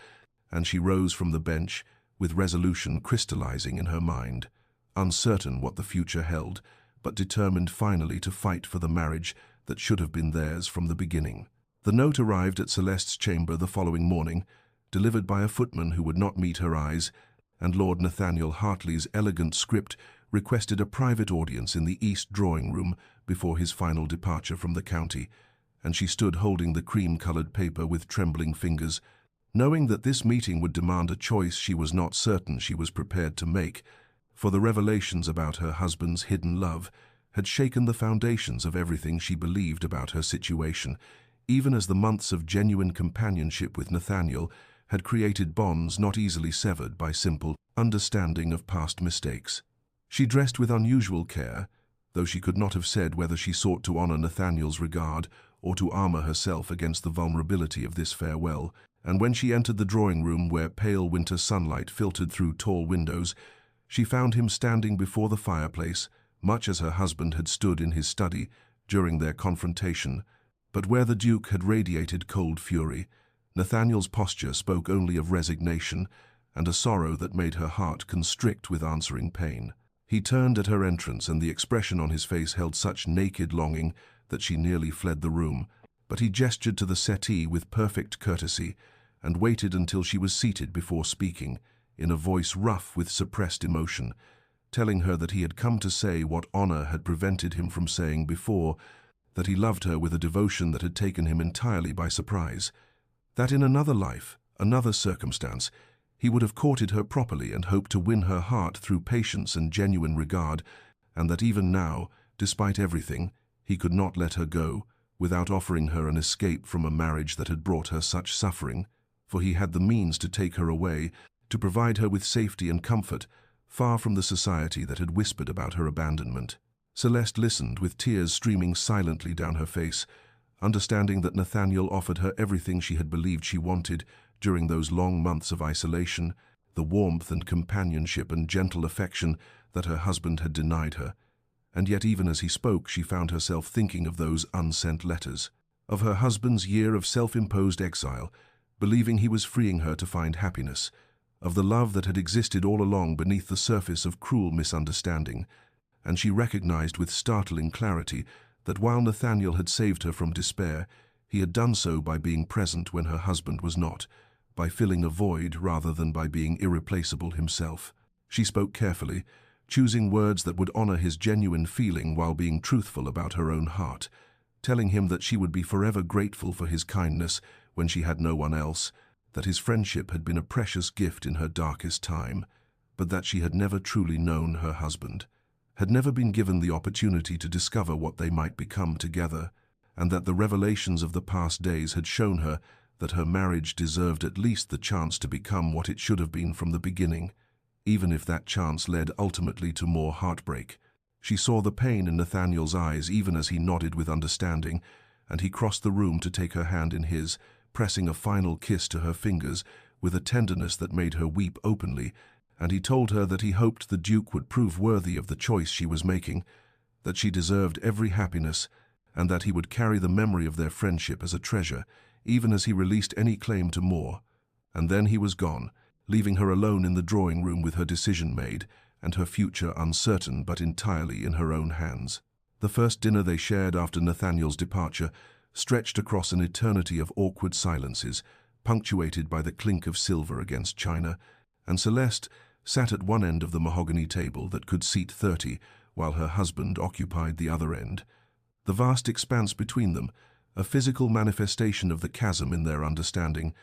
and she rose from the bench, with resolution crystallizing in her mind, uncertain what the future held, but determined finally to fight for the marriage that should have been theirs from the beginning. The note arrived at Celeste's chamber the following morning, delivered by a footman who would not meet her eyes, and Lord Nathaniel Hartley's elegant script requested a private audience in the east drawing-room before his final departure from the county, and she stood holding the cream-colored paper with trembling fingers, knowing that this meeting would demand a choice she was not certain she was prepared to make, for the revelations about her husband's hidden love had shaken the foundations of everything she believed about her situation, even as the months of genuine companionship with Nathaniel had created bonds not easily severed by simple understanding of past mistakes. She dressed with unusual care, though she could not have said whether she sought to honor Nathaniel's regard or to armor herself against the vulnerability of this farewell, and when she entered the drawing-room where pale winter sunlight filtered through tall windows, she found him standing before the fireplace, much as her husband had stood in his study during their confrontation, but where the Duke had radiated cold fury, Nathaniel's posture spoke only of resignation and a sorrow that made her heart constrict with answering pain. He turned at her entrance, and the expression on his face held such naked longing that she nearly fled the room, but he gestured to the settee with perfect courtesy and waited until she was seated before speaking, in a voice rough with suppressed emotion, telling her that he had come to say what honor had prevented him from saying before, that he loved her with a devotion that had taken him entirely by surprise, that in another life, another circumstance, he would have courted her properly and hoped to win her heart through patience and genuine regard, and that even now, despite everything, he could not let her go without offering her an escape from a marriage that had brought her such suffering, for he had the means to take her away, to provide her with safety and comfort, far from the society that had whispered about her abandonment. Celeste listened, with tears streaming silently down her face, understanding that Nathaniel offered her everything she had believed she wanted during those long months of isolation, the warmth and companionship and gentle affection that her husband had denied her. And yet even as he spoke, she found herself thinking of those unsent letters, of her husband's year of self-imposed exile, believing he was freeing her to find happiness, of the love that had existed all along beneath the surface of cruel misunderstanding, and she recognized with startling clarity that while Nathaniel had saved her from despair, he had done so by being present when her husband was not, by filling a void rather than by being irreplaceable himself. She spoke carefully, choosing words that would honor his genuine feeling while being truthful about her own heart, telling him that she would be forever grateful for his kindness when she had no one else, that his friendship had been a precious gift in her darkest time, but that she had never truly known her husband, had never been given the opportunity to discover what they might become together, and that the revelations of the past days had shown her that her marriage deserved at least the chance to become what it should have been from the beginning, even if that chance led ultimately to more heartbreak. She saw the pain in Nathaniel's eyes even as he nodded with understanding, and he crossed the room to take her hand in his, pressing a final kiss to her fingers with a tenderness that made her weep openly, and he told her that he hoped the Duke would prove worthy of the choice she was making, that she deserved every happiness, and that he would carry the memory of their friendship as a treasure, even as he released any claim to more. And then he was gone, leaving her alone in the drawing room with her decision made, and her future uncertain but entirely in her own hands. The first dinner they shared after Nathaniel's departure stretched across an eternity of awkward silences, punctuated by the clink of silver against china, and Celeste sat at one end of the mahogany table that could seat 30, while her husband occupied the other end. The vast expanse between them, a physical manifestation of the chasm in their understanding,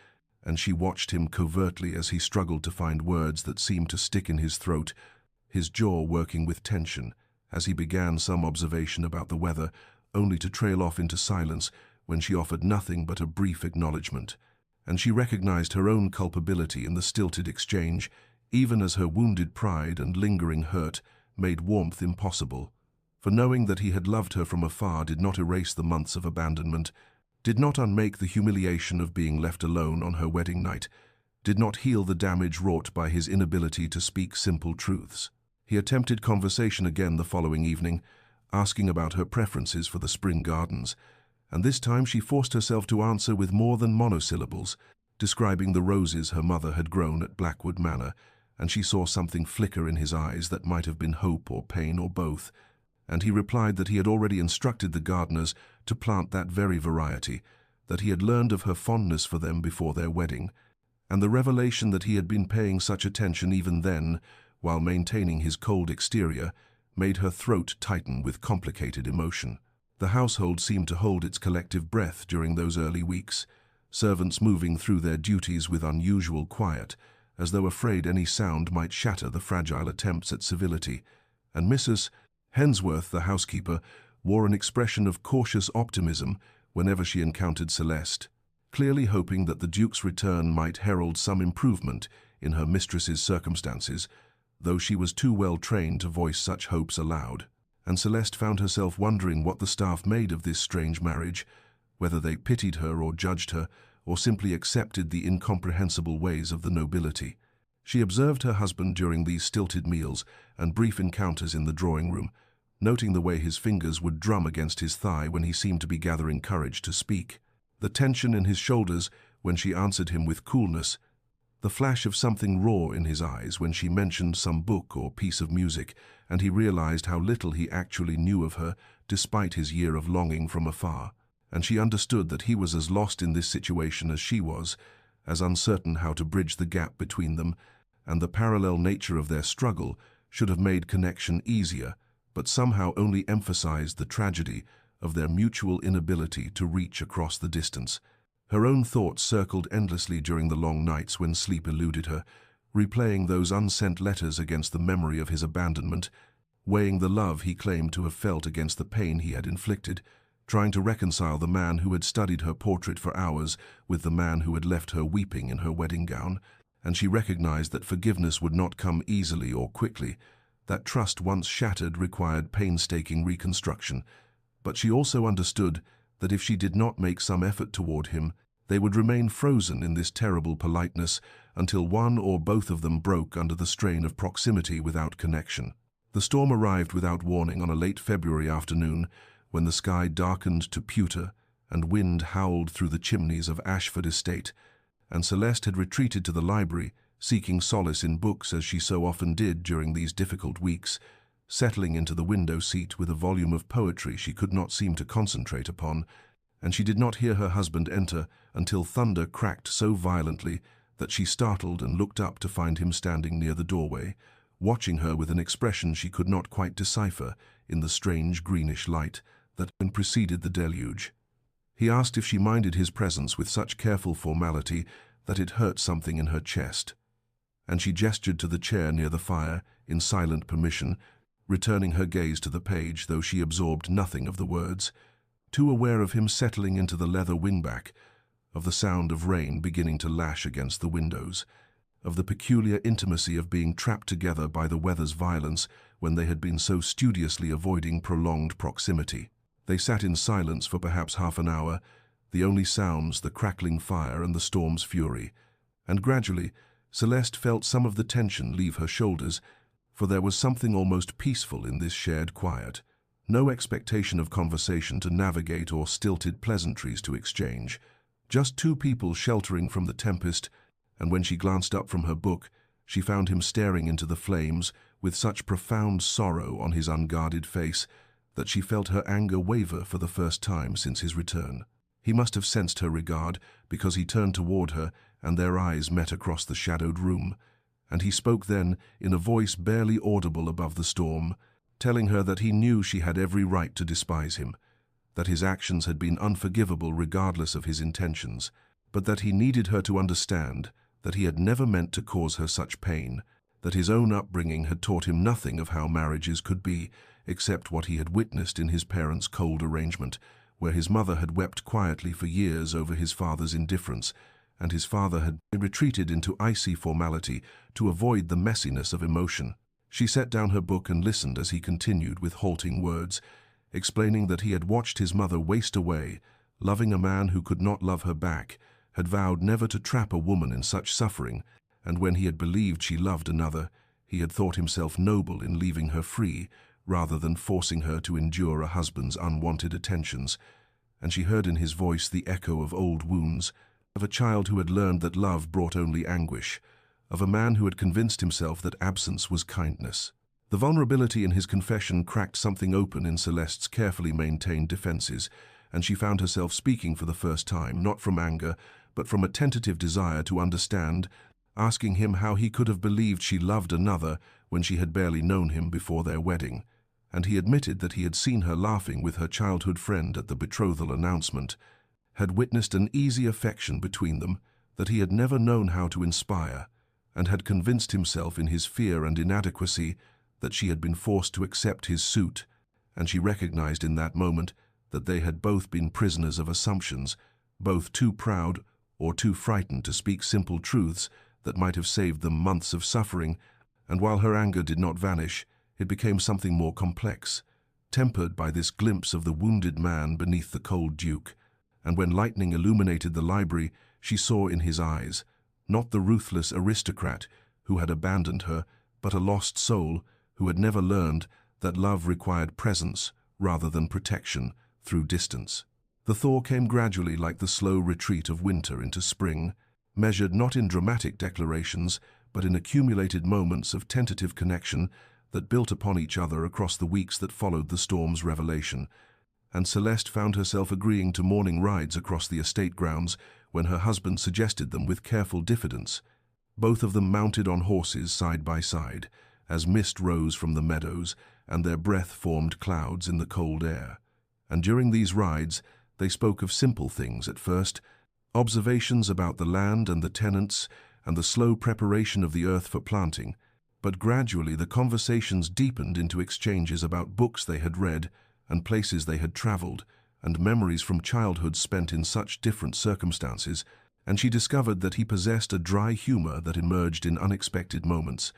and she watched him covertly as he struggled to find words that seemed to stick in his throat, his jaw working with tension, as he began some observation about the weather, only to trail off into silence when she offered nothing but a brief acknowledgement. And she recognized her own culpability in the stilted exchange, even as her wounded pride and lingering hurt made warmth impossible. For knowing that he had loved her from afar did not erase the months of abandonment, did not unmake the humiliation of being left alone on her wedding night, did not heal the damage wrought by his inability to speak simple truths. He attempted conversation again the following evening, asking about her preferences for the spring gardens, and this time she forced herself to answer with more than monosyllables, describing the roses her mother had grown at Blackwood Manor, and she saw something flicker in his eyes that might have been hope or pain or both, and he replied that he had already instructed the gardeners to plant that very variety, that he had learned of her fondness for them before their wedding, and the revelation that he had been paying such attention even then, while maintaining his cold exterior, made her throat tighten with complicated emotion. The household seemed to hold its collective breath during those early weeks, servants moving through their duties with unusual quiet, as though afraid any sound might shatter the fragile attempts at civility, and Mrs. Hensworth, the housekeeper, wore an expression of cautious optimism whenever she encountered Celeste, clearly hoping that the Duke's return might herald some improvement in her mistress's circumstances, though she was too well trained to voice such hopes aloud. And Celeste found herself wondering what the staff made of this strange marriage, whether they pitied her or judged her, or simply accepted the incomprehensible ways of the nobility. She observed her husband during these stilted meals and brief encounters in the drawing room, noting the way his fingers would drum against his thigh when he seemed to be gathering courage to speak, the tension in his shoulders when she answered him with coolness, the flash of something raw in his eyes when she mentioned some book or piece of music, and he realized how little he actually knew of her despite his year of longing from afar, and she understood that he was as lost in this situation as she was, as uncertain how to bridge the gap between them, and the parallel nature of their struggle should have made connection easier, but somehow only emphasized the tragedy of their mutual inability to reach across the distance. Her own thoughts circled endlessly during the long nights when sleep eluded her, replaying those unsent letters against the memory of his abandonment, weighing the love he claimed to have felt against the pain he had inflicted, trying to reconcile the man who had studied her portrait for hours with the man who had left her weeping in her wedding gown, and she recognized that forgiveness would not come easily or quickly, that trust once shattered required painstaking reconstruction, but she also understood that if she did not make some effort toward him, they would remain frozen in this terrible politeness until one or both of them broke under the strain of proximity without connection. The storm arrived without warning on a late February afternoon, when the sky darkened to pewter and wind howled through the chimneys of Ashford Estate, and Celeste had retreated to the library, seeking solace in books as she so often did during these difficult weeks, settling into the window seat with a volume of poetry she could not seem to concentrate upon, and she did not hear her husband enter until thunder cracked so violently that she startled and looked up to find him standing near the doorway, watching her with an expression she could not quite decipher in the strange greenish light that preceded the deluge. He asked if she minded his presence with such careful formality that it hurt something in her chest, and she gestured to the chair near the fire in silent permission, returning her gaze to the page, though she absorbed nothing of the words, too aware of him settling into the leather wingback, of the sound of rain beginning to lash against the windows, of the peculiar intimacy of being trapped together by the weather's violence when they had been so studiously avoiding prolonged proximity. They sat in silence for perhaps half an hour, the only sounds the crackling fire and the storm's fury, and gradually Celeste felt some of the tension leave her shoulders, for there was something almost peaceful in this shared quiet. No expectation of conversation to navigate or stilted pleasantries to exchange. Just two people sheltering from the tempest, and when she glanced up from her book, she found him staring into the flames with such profound sorrow on his unguarded face that she felt her anger waver for the first time since his return. He must have sensed her regard, because he turned toward her and their eyes met across the shadowed room, and he spoke then in a voice barely audible above the storm, telling her that he knew she had every right to despise him, that his actions had been unforgivable regardless of his intentions, but that he needed her to understand that he had never meant to cause her such pain, that his own upbringing had taught him nothing of how marriages could be, except what he had witnessed in his parents' cold arrangement, where his mother had wept quietly for years over his father's indifference, and his father had retreated into icy formality to avoid the messiness of emotion. She set down her book and listened as he continued with halting words, explaining that he had watched his mother waste away, loving a man who could not love her back, had vowed never to trap a woman in such suffering, and when he had believed she loved another, he had thought himself noble in leaving her free, rather than forcing her to endure a husband's unwanted attentions. And she heard in his voice the echo of old wounds, of a child who had learned that love brought only anguish, of a man who had convinced himself that absence was kindness. The vulnerability in his confession cracked something open in Celeste's carefully maintained defenses, and she found herself speaking for the first time, not from anger, but from a tentative desire to understand, asking him how he could have believed she loved another when she had barely known him before their wedding. And he admitted that he had seen her laughing with her childhood friend at the betrothal announcement, had witnessed an easy affection between them that he had never known how to inspire, and had convinced himself in his fear and inadequacy that she had been forced to accept his suit, and she recognized in that moment that they had both been prisoners of assumptions, both too proud or too frightened to speak simple truths that might have saved them months of suffering. And while her anger did not vanish, it became something more complex, tempered by this glimpse of the wounded man beneath the cold duke. And when lightning illuminated the library, she saw in his eyes, not the ruthless aristocrat who had abandoned her, but a lost soul who had never learned that love required presence rather than protection through distance. The thaw came gradually, like the slow retreat of winter into spring, measured not in dramatic declarations, but in accumulated moments of tentative connection that built upon each other across the weeks that followed the storm's revelation. And Celeste found herself agreeing to morning rides across the estate grounds when her husband suggested them with careful diffidence, both of them mounted on horses side by side, as mist rose from the meadows and their breath formed clouds in the cold air. And during these rides, they spoke of simple things at first, observations about the land and the tenants and the slow preparation of the earth for planting, but gradually the conversations deepened into exchanges about books they had read and places they had traveled, and memories from childhood spent in such different circumstances, and she discovered that he possessed a dry humor that emerged in unexpected moments,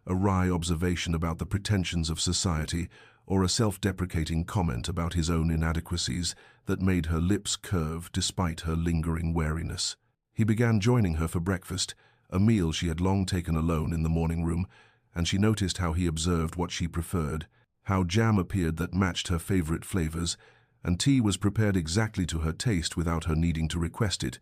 a wry observation about the pretensions of society, or a self-deprecating comment about his own inadequacies that made her lips curve despite her lingering wariness. He began joining her for breakfast, a meal she had long taken alone in the morning room, and she noticed how he observed what she preferred, how jam appeared that matched her favorite flavors, and tea was prepared exactly to her taste without her needing to request it,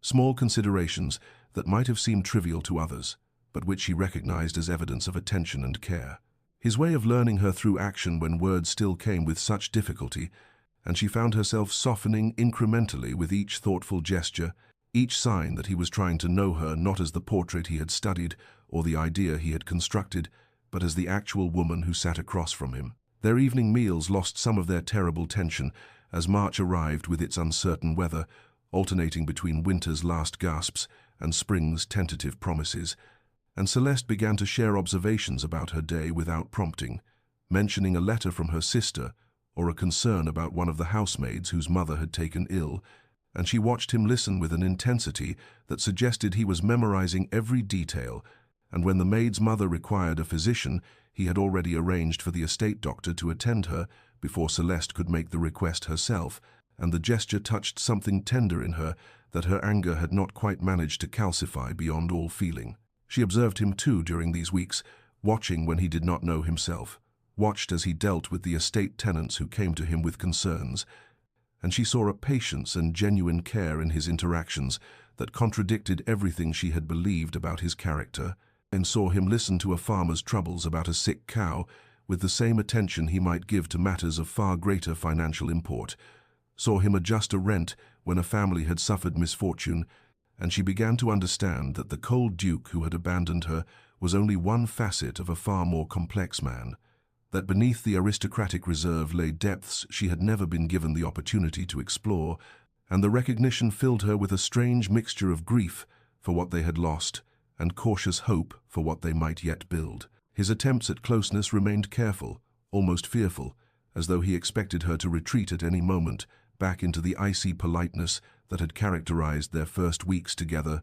small considerations that might have seemed trivial to others, but which she recognized as evidence of attention and care. His way of learning her through action when words still came with such difficulty, and she found herself softening incrementally with each thoughtful gesture, each sign that he was trying to know her not as the portrait he had studied or the idea he had constructed, but as the actual woman who sat across from him. Their evening meals lost some of their terrible tension as March arrived with its uncertain weather, alternating between winter's last gasps and spring's tentative promises, and Celeste began to share observations about her day without prompting, mentioning a letter from her sister or a concern about one of the housemaids whose mother had taken ill, and she watched him listen with an intensity that suggested he was memorizing every detail, and when the maid's mother required a physician, he had already arranged for the estate doctor to attend her before Celeste could make the request herself, and the gesture touched something tender in her that her anger had not quite managed to calcify beyond all feeling. She observed him too during these weeks, watching when he did not know himself, watched as he dealt with the estate tenants who came to him with concerns, and she saw a patience and genuine care in his interactions that contradicted everything she had believed about his character, and saw him listen to a farmer's troubles about a sick cow with the same attention he might give to matters of far greater financial import, saw him adjust a rent when a family had suffered misfortune, and she began to understand that the cold duke who had abandoned her was only one facet of a far more complex man, that beneath the aristocratic reserve lay depths she had never been given the opportunity to explore, and the recognition filled her with a strange mixture of grief for what they had lost and cautious hope for what they might yet build. His attempts at closeness remained careful, almost fearful, as though he expected her to retreat at any moment back into the icy politeness that had characterized their first weeks together,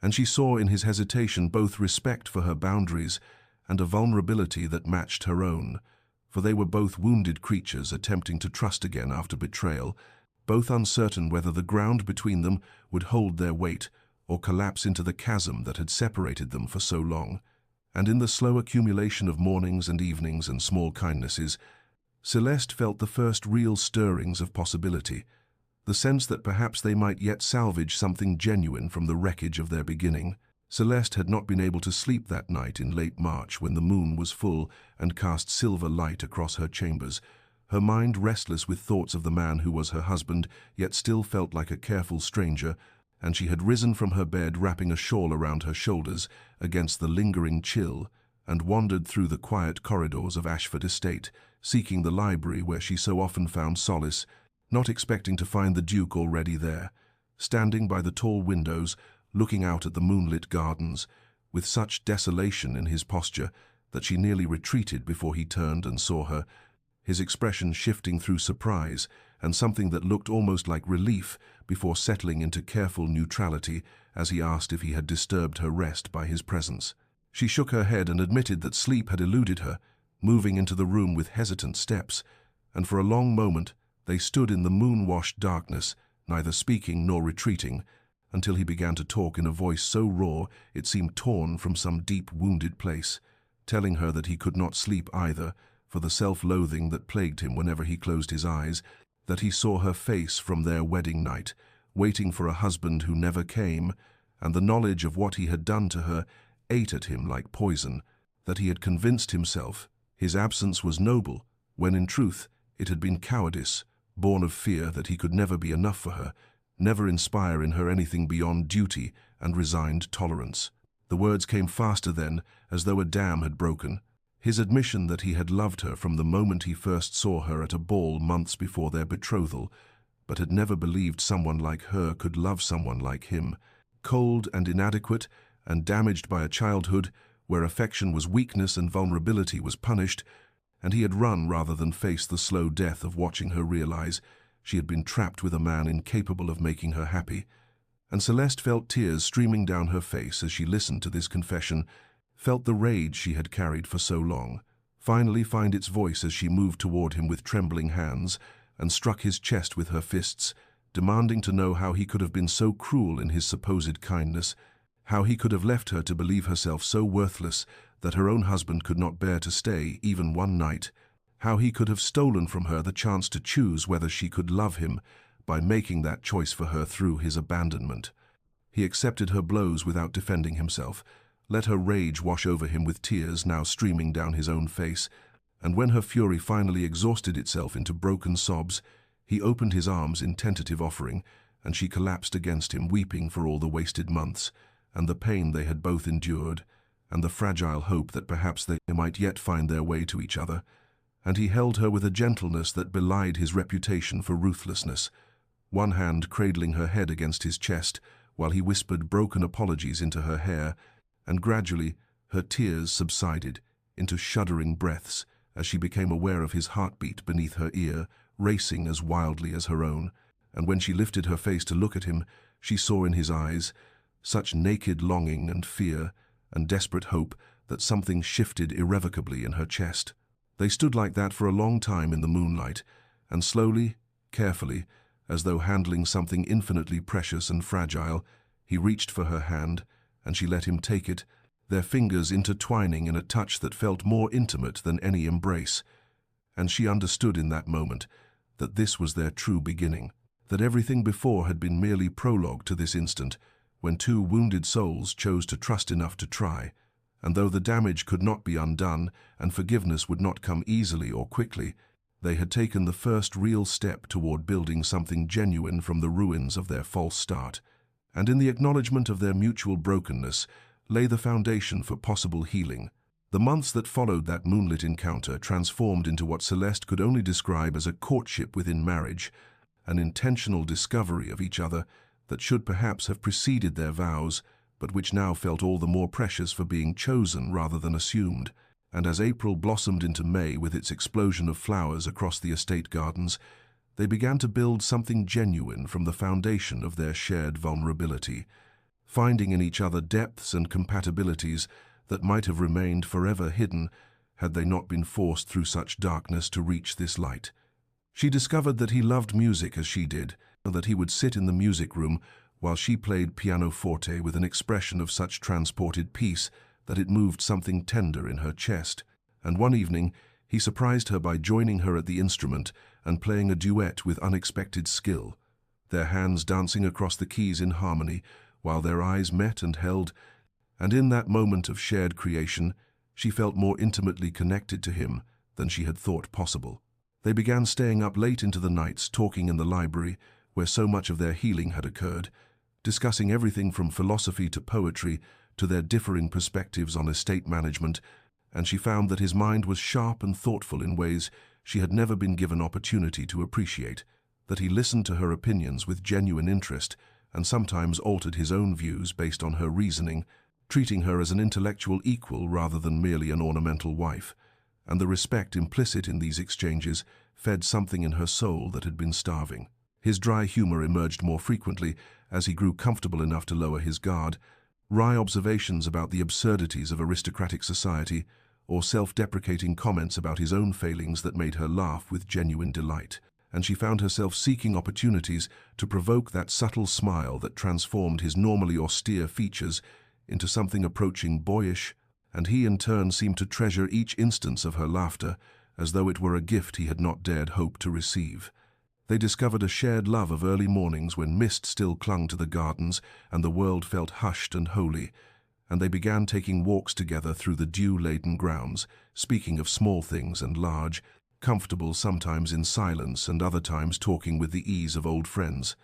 and she saw in his hesitation both respect for her boundaries and a vulnerability that matched her own, for they were both wounded creatures attempting to trust again after betrayal, both uncertain whether the ground between them would hold their weight or collapse into the chasm that had separated them for so long. And in the slow accumulation of mornings and evenings and small kindnesses, Celeste felt the first real stirrings of possibility, the sense that perhaps they might yet salvage something genuine from the wreckage of their beginning. Celeste had not been able to sleep that night in late March when the moon was full and cast silver light across her chambers, her mind restless with thoughts of the man who was her husband, yet still felt like a careful stranger, and she had risen from her bed wrapping a shawl around her shoulders against the lingering chill, and wandered through the quiet corridors of Ashford Estate, seeking the library where she so often found solace, not expecting to find the Duke already there, standing by the tall windows, looking out at the moonlit gardens, with such desolation in his posture that she nearly retreated before he turned and saw her, his expression shifting through surprise and something that looked almost like relief before settling into careful neutrality as he asked if he had disturbed her rest by his presence. She shook her head and admitted that sleep had eluded her, moving into the room with hesitant steps, and for a long moment they stood in the moon-washed darkness, neither speaking nor retreating, until he began to talk in a voice so raw it seemed torn from some deep wounded place, telling her that he could not sleep either, for the self-loathing that plagued him whenever he closed his eyes, that he saw her face from their wedding night, waiting for a husband who never came, and the knowledge of what he had done to her ate at him like poison, that he had convinced himself his absence was noble, when in truth it had been cowardice, born of fear that he could never be enough for her, never inspire in her anything beyond duty and resigned tolerance. The words came faster then, as though a dam had broken. His admission that he had loved her from the moment he first saw her at a ball months before their betrothal, but had never believed someone like her could love someone like him, cold and inadequate and damaged by a childhood where affection was weakness and vulnerability was punished, and he had run rather than face the slow death of watching her realize she had been trapped with a man incapable of making her happy. And Celeste felt tears streaming down her face as she listened to this confession, felt the rage she had carried for so long finally find its voice as she moved toward him with trembling hands and struck his chest with her fists, demanding to know how he could have been so cruel in his supposed kindness, how he could have left her to believe herself so worthless that her own husband could not bear to stay even one night, how he could have stolen from her the chance to choose whether she could love him by making that choice for her through his abandonment. He accepted her blows without defending himself, let her rage wash over him with tears now streaming down his own face, and when her fury finally exhausted itself into broken sobs, he opened his arms in tentative offering, and she collapsed against him, weeping for all the wasted months, and the pain they had both endured, and the fragile hope that perhaps they might yet find their way to each other. And he held her with a gentleness that belied his reputation for ruthlessness, one hand cradling her head against his chest while he whispered broken apologies into her hair, and gradually her tears subsided into shuddering breaths as she became aware of his heartbeat beneath her ear, racing as wildly as her own. And when she lifted her face to look at him, she saw in his eyes such naked longing and fear and desperate hope that something shifted irrevocably in her chest. They stood like that for a long time in the moonlight, and slowly, carefully, as though handling something infinitely precious and fragile, he reached for her hand, and she let him take it, their fingers intertwining in a touch that felt more intimate than any embrace. And she understood in that moment that this was their true beginning, that everything before had been merely prologue to this instant, when two wounded souls chose to trust enough to try. And though the damage could not be undone and forgiveness would not come easily or quickly, they had taken the first real step toward building something genuine from the ruins of their false start. And in the acknowledgement of their mutual brokenness lay the foundation for possible healing. The months that followed that moonlit encounter transformed into what Celeste could only describe as a courtship within marriage, an intentional discovery of each other that should perhaps have preceded their vows, but which now felt all the more precious for being chosen rather than assumed. And as April blossomed into May with its explosion of flowers across the estate gardens, they began to build something genuine from the foundation of their shared vulnerability, finding in each other depths and compatibilities that might have remained forever hidden had they not been forced through such darkness to reach this light. She discovered that he loved music as she did, and that he would sit in the music room while she played pianoforte with an expression of such transported peace that it moved something tender in her chest. And one evening, he surprised her by joining her at the instrument and playing a duet with unexpected skill, their hands dancing across the keys in harmony, while their eyes met and held, and in that moment of shared creation, she felt more intimately connected to him than she had thought possible. They began staying up late into the nights, talking in the library, where so much of their healing had occurred, discussing everything from philosophy to poetry to their differing perspectives on estate management, and she found that his mind was sharp and thoughtful in ways she had never been given opportunity to appreciate, that he listened to her opinions with genuine interest and sometimes altered his own views based on her reasoning, treating her as an intellectual equal rather than merely an ornamental wife. And the respect implicit in these exchanges fed something in her soul that had been starving. His dry humor emerged more frequently as he grew comfortable enough to lower his guard, wry observations about the absurdities of aristocratic society, or self-deprecating comments about his own failings that made her laugh with genuine delight. And she found herself seeking opportunities to provoke that subtle smile that transformed his normally austere features into something approaching boyish, and he in turn seemed to treasure each instance of her laughter as though it were a gift he had not dared hope to receive. They discovered a shared love of early mornings when mist still clung to the gardens and the world felt hushed and holy, and they began taking walks together through the dew-laden grounds, speaking of small things and large, comfortable sometimes in silence and other times talking with the ease of old friends.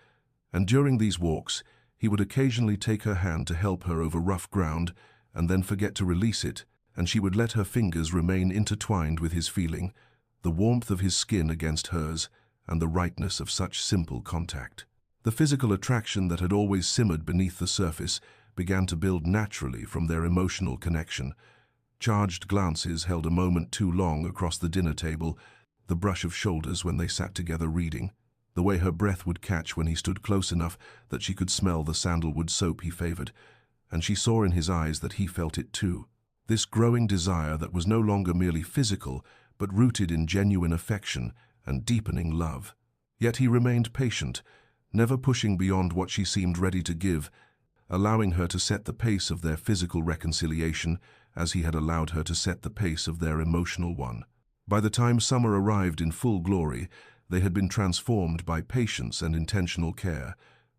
And during these walks, he would occasionally take her hand to help her over rough ground and then forget to release it, and she would let her fingers remain intertwined with his feeling, the warmth of his skin against hers, and the rightness of such simple contact. The physical attraction that had always simmered beneath the surface began to build naturally from their emotional connection. Charged glances held a moment too long across the dinner table, the brush of shoulders when they sat together reading, the way her breath would catch when he stood close enough that she could smell the sandalwood soap he favored, and she saw in his eyes that he felt it too. This growing desire that was no longer merely physical, but rooted in genuine affection and deepening love. Yet he remained patient, never pushing beyond what she seemed ready to give, allowing her to set the pace of their physical reconciliation as he had allowed her to set the pace of their emotional one. By the time summer arrived in full glory, they had been transformed by patience and intentional care,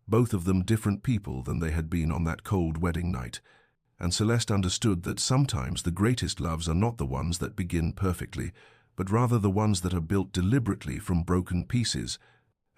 both of them different people than they had been on that cold wedding night. And Celeste understood that sometimes the greatest loves are not the ones that begin perfectly, but rather the ones that are built deliberately from broken pieces.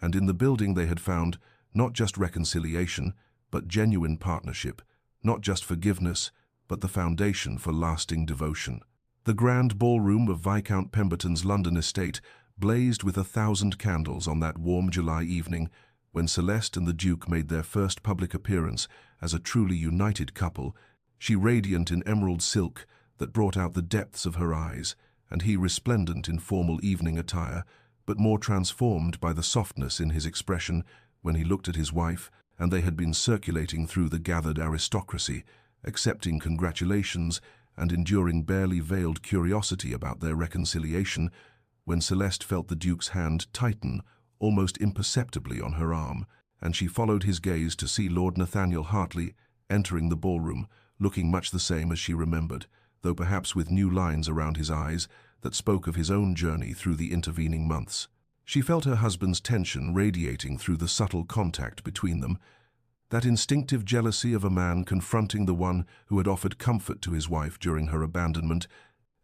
And in the building they had found not just reconciliation, but genuine partnership, not just forgiveness, but the foundation for lasting devotion. The grand ballroom of Viscount Pemberton's London estate blazed with 1,000 candles on that warm July evening when Celeste and the Duke made their first public appearance as a truly united couple, she radiant in emerald silk that brought out the depths of her eyes, and he resplendent in formal evening attire, but more transformed by the softness in his expression when he looked at his wife, and they had been circulating through the gathered aristocracy, accepting congratulations and enduring barely veiled curiosity about their reconciliation, when Celeste felt the Duke's hand tighten almost imperceptibly on her arm, and she followed his gaze to see Lord Nathaniel Hartley entering the ballroom, looking much the same as she remembered, though perhaps with new lines around his eyes that spoke of his own journey through the intervening months. She felt her husband's tension radiating through the subtle contact between them, that instinctive jealousy of a man confronting the one who had offered comfort to his wife during her abandonment,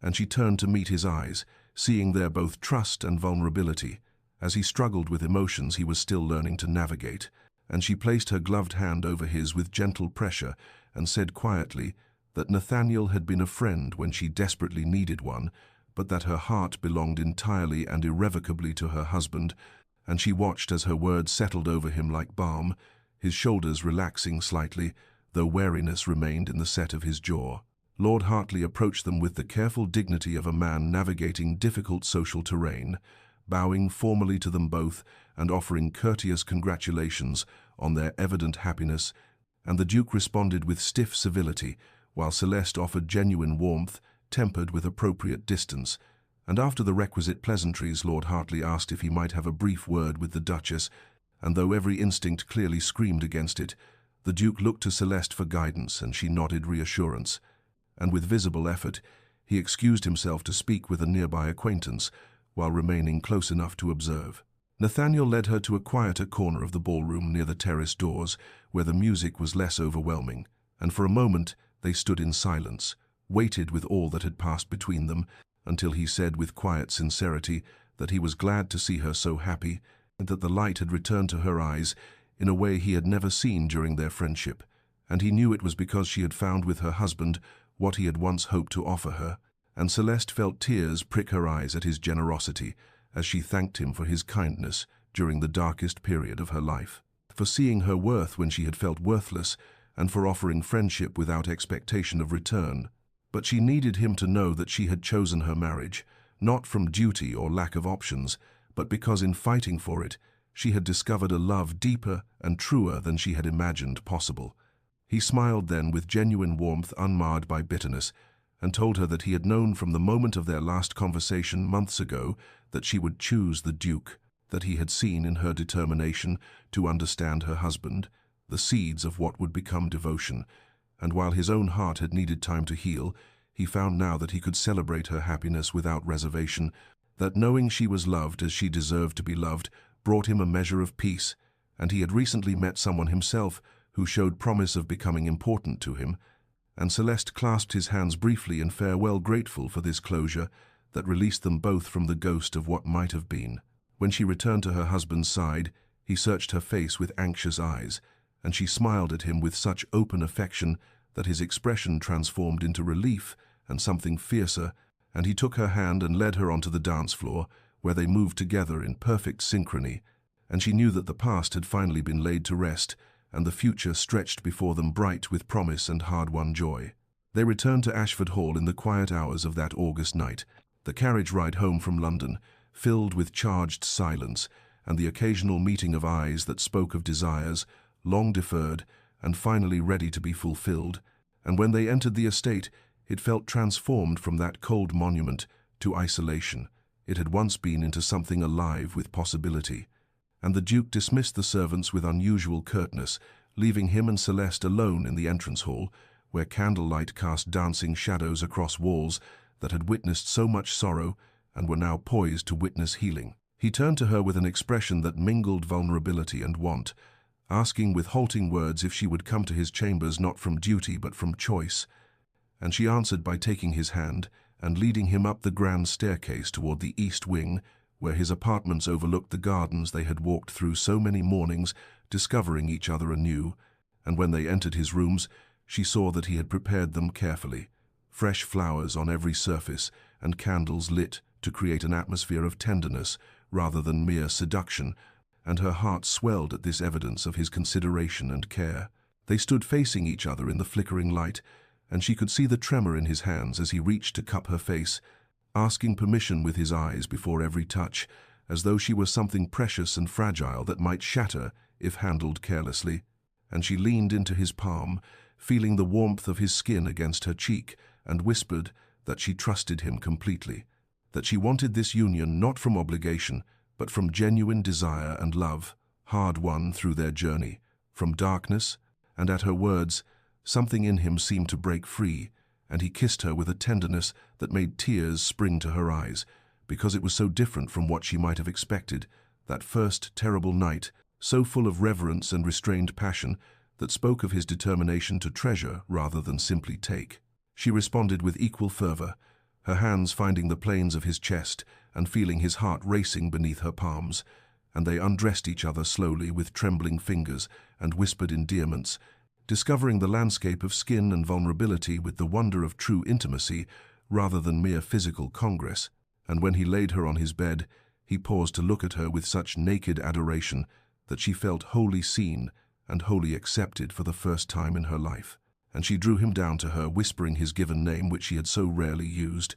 and she turned to meet his eyes, seeing there both trust and vulnerability, as he struggled with emotions he was still learning to navigate, and she placed her gloved hand over his with gentle pressure and said quietly that Nathaniel had been a friend when she desperately needed one, but that her heart belonged entirely and irrevocably to her husband, and she watched as her words settled over him like balm, his shoulders relaxing slightly, though wariness remained in the set of his jaw. Lord Hartley approached them with the careful dignity of a man navigating difficult social terrain, bowing formally to them both and offering courteous congratulations on their evident happiness, and the Duke responded with stiff civility, while Celeste offered genuine warmth, tempered with appropriate distance, and after the requisite pleasantries Lord Hartley asked if he might have a brief word with the Duchess, and though every instinct clearly screamed against it, the Duke looked to Celeste for guidance and she nodded reassurance, and with visible effort he excused himself to speak with a nearby acquaintance, while remaining close enough to observe. Nathaniel led her to a quieter corner of the ballroom near the terrace doors, where the music was less overwhelming, and for a moment they stood in silence, weighted with all that had passed between them, until he said with quiet sincerity that he was glad to see her so happy, and that the light had returned to her eyes in a way he had never seen during their friendship, and he knew it was because she had found with her husband what he had once hoped to offer her, and Celeste felt tears prick her eyes at his generosity as she thanked him for his kindness during the darkest period of her life, for seeing her worth when she had felt worthless, and for offering friendship without expectation of return. But she needed him to know that she had chosen her marriage, not from duty or lack of options, but because in fighting for it, she had discovered a love deeper and truer than she had imagined possible. He smiled then with genuine warmth unmarred by bitterness, and told her that he had known from the moment of their last conversation months ago that she would choose the Duke, that he had seen in her determination to understand her husband the seeds of what would become devotion, and while his own heart had needed time to heal, he found now that he could celebrate her happiness without reservation, that knowing she was loved as she deserved to be loved brought him a measure of peace, and he had recently met someone himself who showed promise of becoming important to him, and Celeste clasped his hands briefly in farewell, grateful for this closure that released them both from the ghost of what might have been. When she returned to her husband's side, he searched her face with anxious eyes, and she smiled at him with such open affection that his expression transformed into relief and something fiercer, and he took her hand and led her onto the dance floor, where they moved together in perfect synchrony, and she knew that the past had finally been laid to rest, and the future stretched before them bright with promise and hard-won joy. They returned to Ashford Hall in the quiet hours of that August night, the carriage ride home from London, filled with charged silence, and the occasional meeting of eyes that spoke of desires, long deferred and finally ready to be fulfilled, and when they entered the estate, it felt transformed from that cold monument to isolation. It had once been into something alive with possibility, and the Duke dismissed the servants with unusual curtness, leaving him and Celeste alone in the entrance hall, where candlelight cast dancing shadows across walls that had witnessed so much sorrow and were now poised to witness healing. He turned to her with an expression that mingled vulnerability and want, asking with halting words if she would come to his chambers not from duty but from choice, and she answered by taking his hand and leading him up the grand staircase toward the east wing, where his apartments overlooked the gardens they had walked through so many mornings, discovering each other anew, and when they entered his rooms, she saw that he had prepared them carefully, fresh flowers on every surface and candles lit to create an atmosphere of tenderness rather than mere seduction, and her heart swelled at this evidence of his consideration and care. They stood facing each other in the flickering light, and she could see the tremor in his hands as he reached to cup her face, asking permission with his eyes before every touch, as though she were something precious and fragile that might shatter if handled carelessly. And she leaned into his palm, feeling the warmth of his skin against her cheek, and whispered that she trusted him completely, that she wanted this union not from obligation, but from genuine desire and love, hard-won through their journey, from darkness. And at her words, something in him seemed to break free, and he kissed her with a tenderness that made tears spring to her eyes, because it was so different from what she might have expected, that first terrible night, so full of reverence and restrained passion, that spoke of his determination to treasure rather than simply take. She responded with equal fervor, her hands finding the planes of his chest and feeling his heart racing beneath her palms, and they undressed each other slowly with trembling fingers and whispered endearments, discovering the landscape of skin and vulnerability with the wonder of true intimacy rather than mere physical congress. And when he laid her on his bed, he paused to look at her with such naked adoration that she felt wholly seen and wholly accepted for the first time in her life. And she drew him down to her, whispering his given name, which she had so rarely used,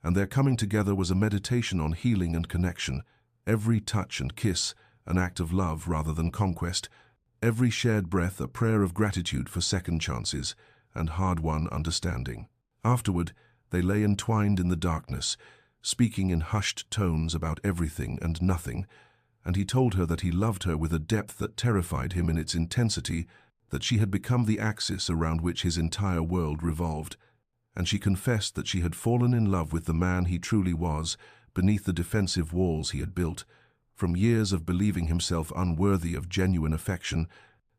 and their coming together was a meditation on healing and connection, every touch and kiss an act of love rather than conquest, every shared breath a prayer of gratitude for second chances and hard-won understanding. Afterward, they lay entwined in the darkness, speaking in hushed tones about everything and nothing, and he told her that he loved her with a depth that terrified him in its intensity, that she had become the axis around which his entire world revolved, and she confessed that she had fallen in love with the man he truly was beneath the defensive walls he had built, from years of believing himself unworthy of genuine affection,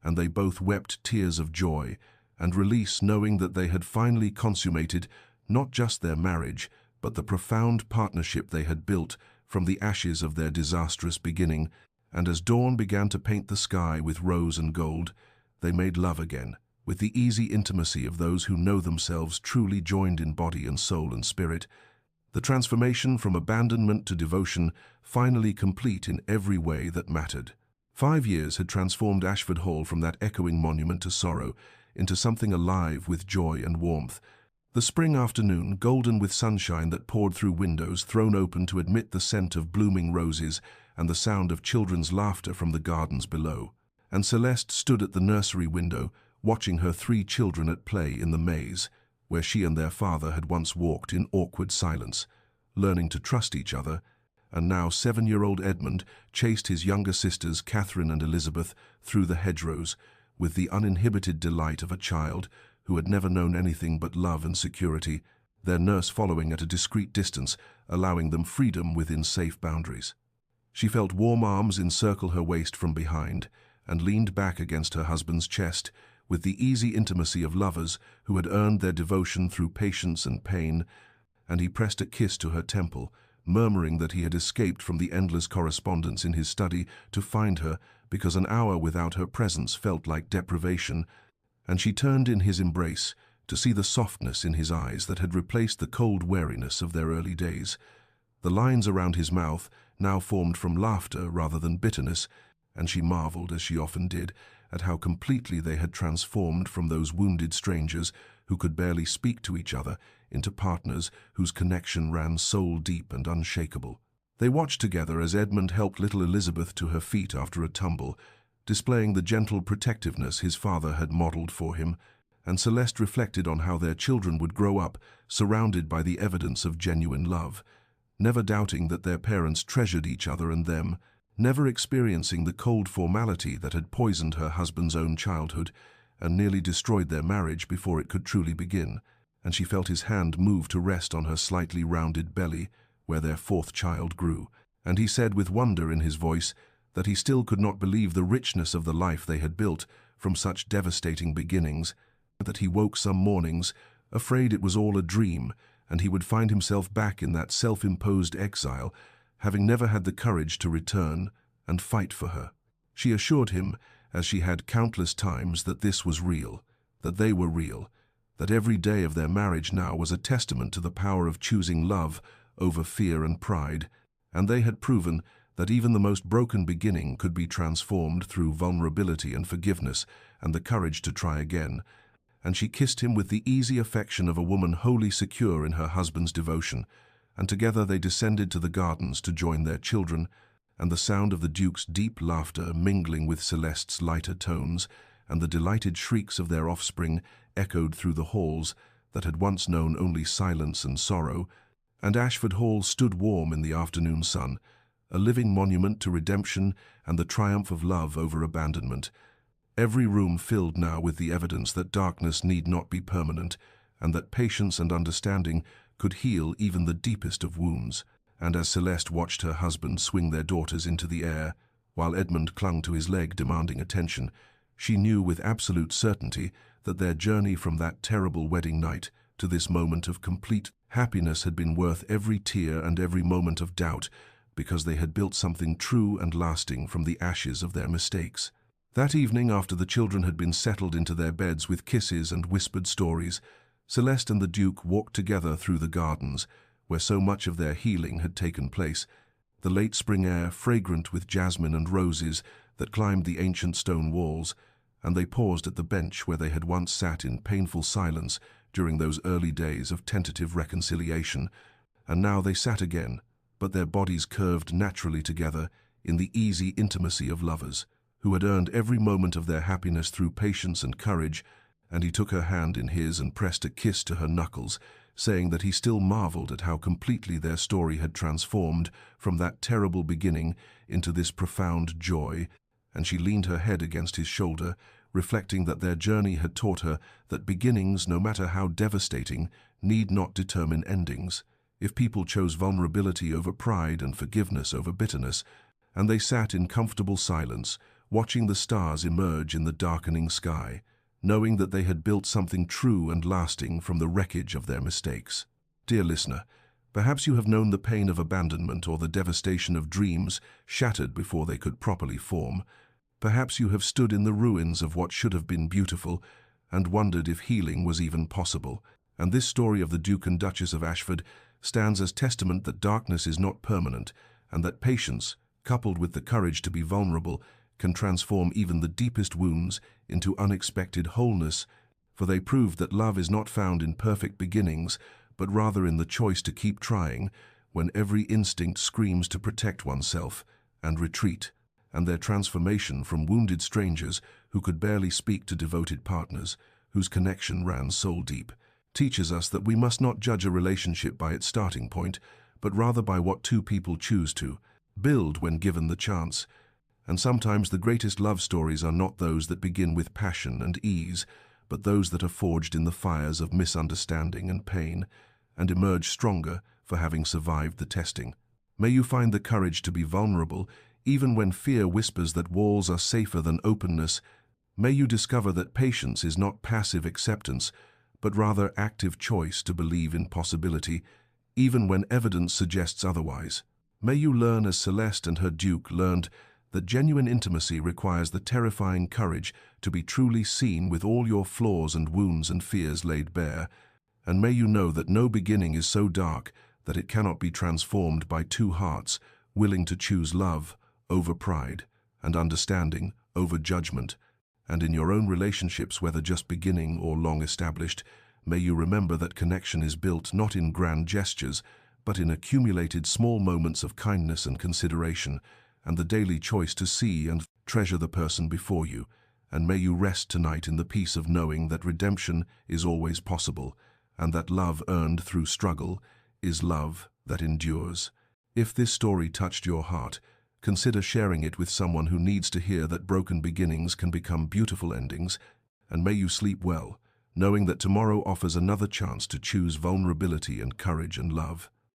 and they both wept tears of joy and release, knowing that they had finally consummated not just their marriage, but the profound partnership they had built from the ashes of their disastrous beginning. And as dawn began to paint the sky with rose and gold, they made love again, with the easy intimacy of those who know themselves truly joined in body and soul and spirit, the transformation from abandonment to devotion finally complete in every way that mattered. 5 years had transformed Ashford Hall from that echoing monument to sorrow into something alive with joy and warmth. The spring afternoon, golden with sunshine that poured through windows thrown open to admit the scent of blooming roses and the sound of children's laughter from the gardens below. And Celeste stood at the nursery window, watching her 3 children at play in the maze, where she and their father had once walked in awkward silence, learning to trust each other. And now 7-year-old Edmund chased his younger sisters, Catherine and Elizabeth, through the hedgerows, with the uninhibited delight of a child who had never known anything but love and security, their nurse following at a discreet distance, allowing them freedom within safe boundaries. She felt warm arms encircle her waist from behind, and leaned back against her husband's chest, with the easy intimacy of lovers who had earned their devotion through patience and pain, and he pressed a kiss to her temple, murmuring that he had escaped from the endless correspondence in his study to find her, because an hour without her presence felt like deprivation. And she turned in his embrace to see the softness in his eyes that had replaced the cold wariness of their early days. The lines around his mouth now formed from laughter rather than bitterness, and she marveled, as she often did, at how completely they had transformed from those wounded strangers who could barely speak to each other into partners whose connection ran soul-deep and unshakable. They watched together as Edmund helped little Elizabeth to her feet after a tumble, displaying the gentle protectiveness his father had modeled for him, and Celeste reflected on how their children would grow up surrounded by the evidence of genuine love, never doubting that their parents treasured each other and them, never experiencing the cold formality that had poisoned her husband's own childhood and nearly destroyed their marriage before it could truly begin. And she felt his hand move to rest on her slightly rounded belly, where their 4th child grew, and he said with wonder in his voice that he still could not believe the richness of the life they had built from such devastating beginnings, that he woke some mornings afraid it was all a dream, and he would find himself back in that self-imposed exile, having never had the courage to return and fight for her. She assured him, as she had countless times, that this was real, that they were real, that every day of their marriage now was a testament to the power of choosing love over fear and pride, and they had proven that even the most broken beginning could be transformed through vulnerability and forgiveness and the courage to try again. And she kissed him with the easy affection of a woman wholly secure in her husband's devotion, and together they descended to the gardens to join their children, and the sound of the Duke's deep laughter mingling with Celeste's lighter tones, and the delighted shrieks of their offspring echoed through the halls that had once known only silence and sorrow, and Ashford Hall stood warm in the afternoon sun, a living monument to redemption and the triumph of love over abandonment. Every room filled now with the evidence that darkness need not be permanent, and that patience and understanding could heal even the deepest of wounds. And as Celeste watched her husband swing their daughters into the air, while Edmund clung to his leg demanding attention, she knew with absolute certainty that their journey from that terrible wedding night to this moment of complete happiness had been worth every tear and every moment of doubt, because they had built something true and lasting from the ashes of their mistakes. That evening, after the children had been settled into their beds with kisses and whispered stories, Celeste and the Duke walked together through the gardens, where so much of their healing had taken place, the late spring air fragrant with jasmine and roses that climbed the ancient stone walls, and they paused at the bench where they had once sat in painful silence during those early days of tentative reconciliation, and now they sat again, but their bodies curved naturally together in the easy intimacy of lovers, who had earned every moment of their happiness through patience and courage. And he took her hand in his and pressed a kiss to her knuckles, saying that he still marveled at how completely their story had transformed from that terrible beginning into this profound joy, and she leaned her head against his shoulder, reflecting that their journey had taught her that beginnings, no matter how devastating, need not determine endings. If people chose vulnerability over pride and forgiveness over bitterness, and they sat in comfortable silence, watching the stars emerge in the darkening sky, knowing that they had built something true and lasting from the wreckage of their mistakes. Dear listener, perhaps you have known the pain of abandonment or the devastation of dreams shattered before they could properly form. Perhaps you have stood in the ruins of what should have been beautiful and wondered if healing was even possible. And this story of the Duke and Duchess of Ashford stands as testament that darkness is not permanent, and that patience, coupled with the courage to be vulnerable, can transform even the deepest wounds into unexpected wholeness, for they proved that love is not found in perfect beginnings, but rather in the choice to keep trying when every instinct screams to protect oneself and retreat. And their transformation from wounded strangers who could barely speak to devoted partners, whose connection ran soul-deep, teaches us that we must not judge a relationship by its starting point, but rather by what two people choose to build when given the chance. And sometimes the greatest love stories are not those that begin with passion and ease, but those that are forged in the fires of misunderstanding and pain, and emerge stronger for having survived the testing. May you find the courage to be vulnerable, even when fear whispers that walls are safer than openness. May you discover that patience is not passive acceptance, but rather active choice to believe in possibility, even when evidence suggests otherwise. May you learn, as Celeste and her Duke learned, that genuine intimacy requires the terrifying courage to be truly seen with all your flaws and wounds and fears laid bare. And may you know that no beginning is so dark that it cannot be transformed by two hearts willing to choose love over pride and understanding over judgment. And in your own relationships, whether just beginning or long established, may you remember that connection is built not in grand gestures, but in accumulated small moments of kindness and consideration, and the daily choice to see and treasure the person before you. And may you rest tonight in the peace of knowing that redemption is always possible, and that love earned through struggle is love that endures. If this story touched your heart, consider sharing it with someone who needs to hear that broken beginnings can become beautiful endings, and may you sleep well, knowing that tomorrow offers another chance to choose vulnerability and courage and love.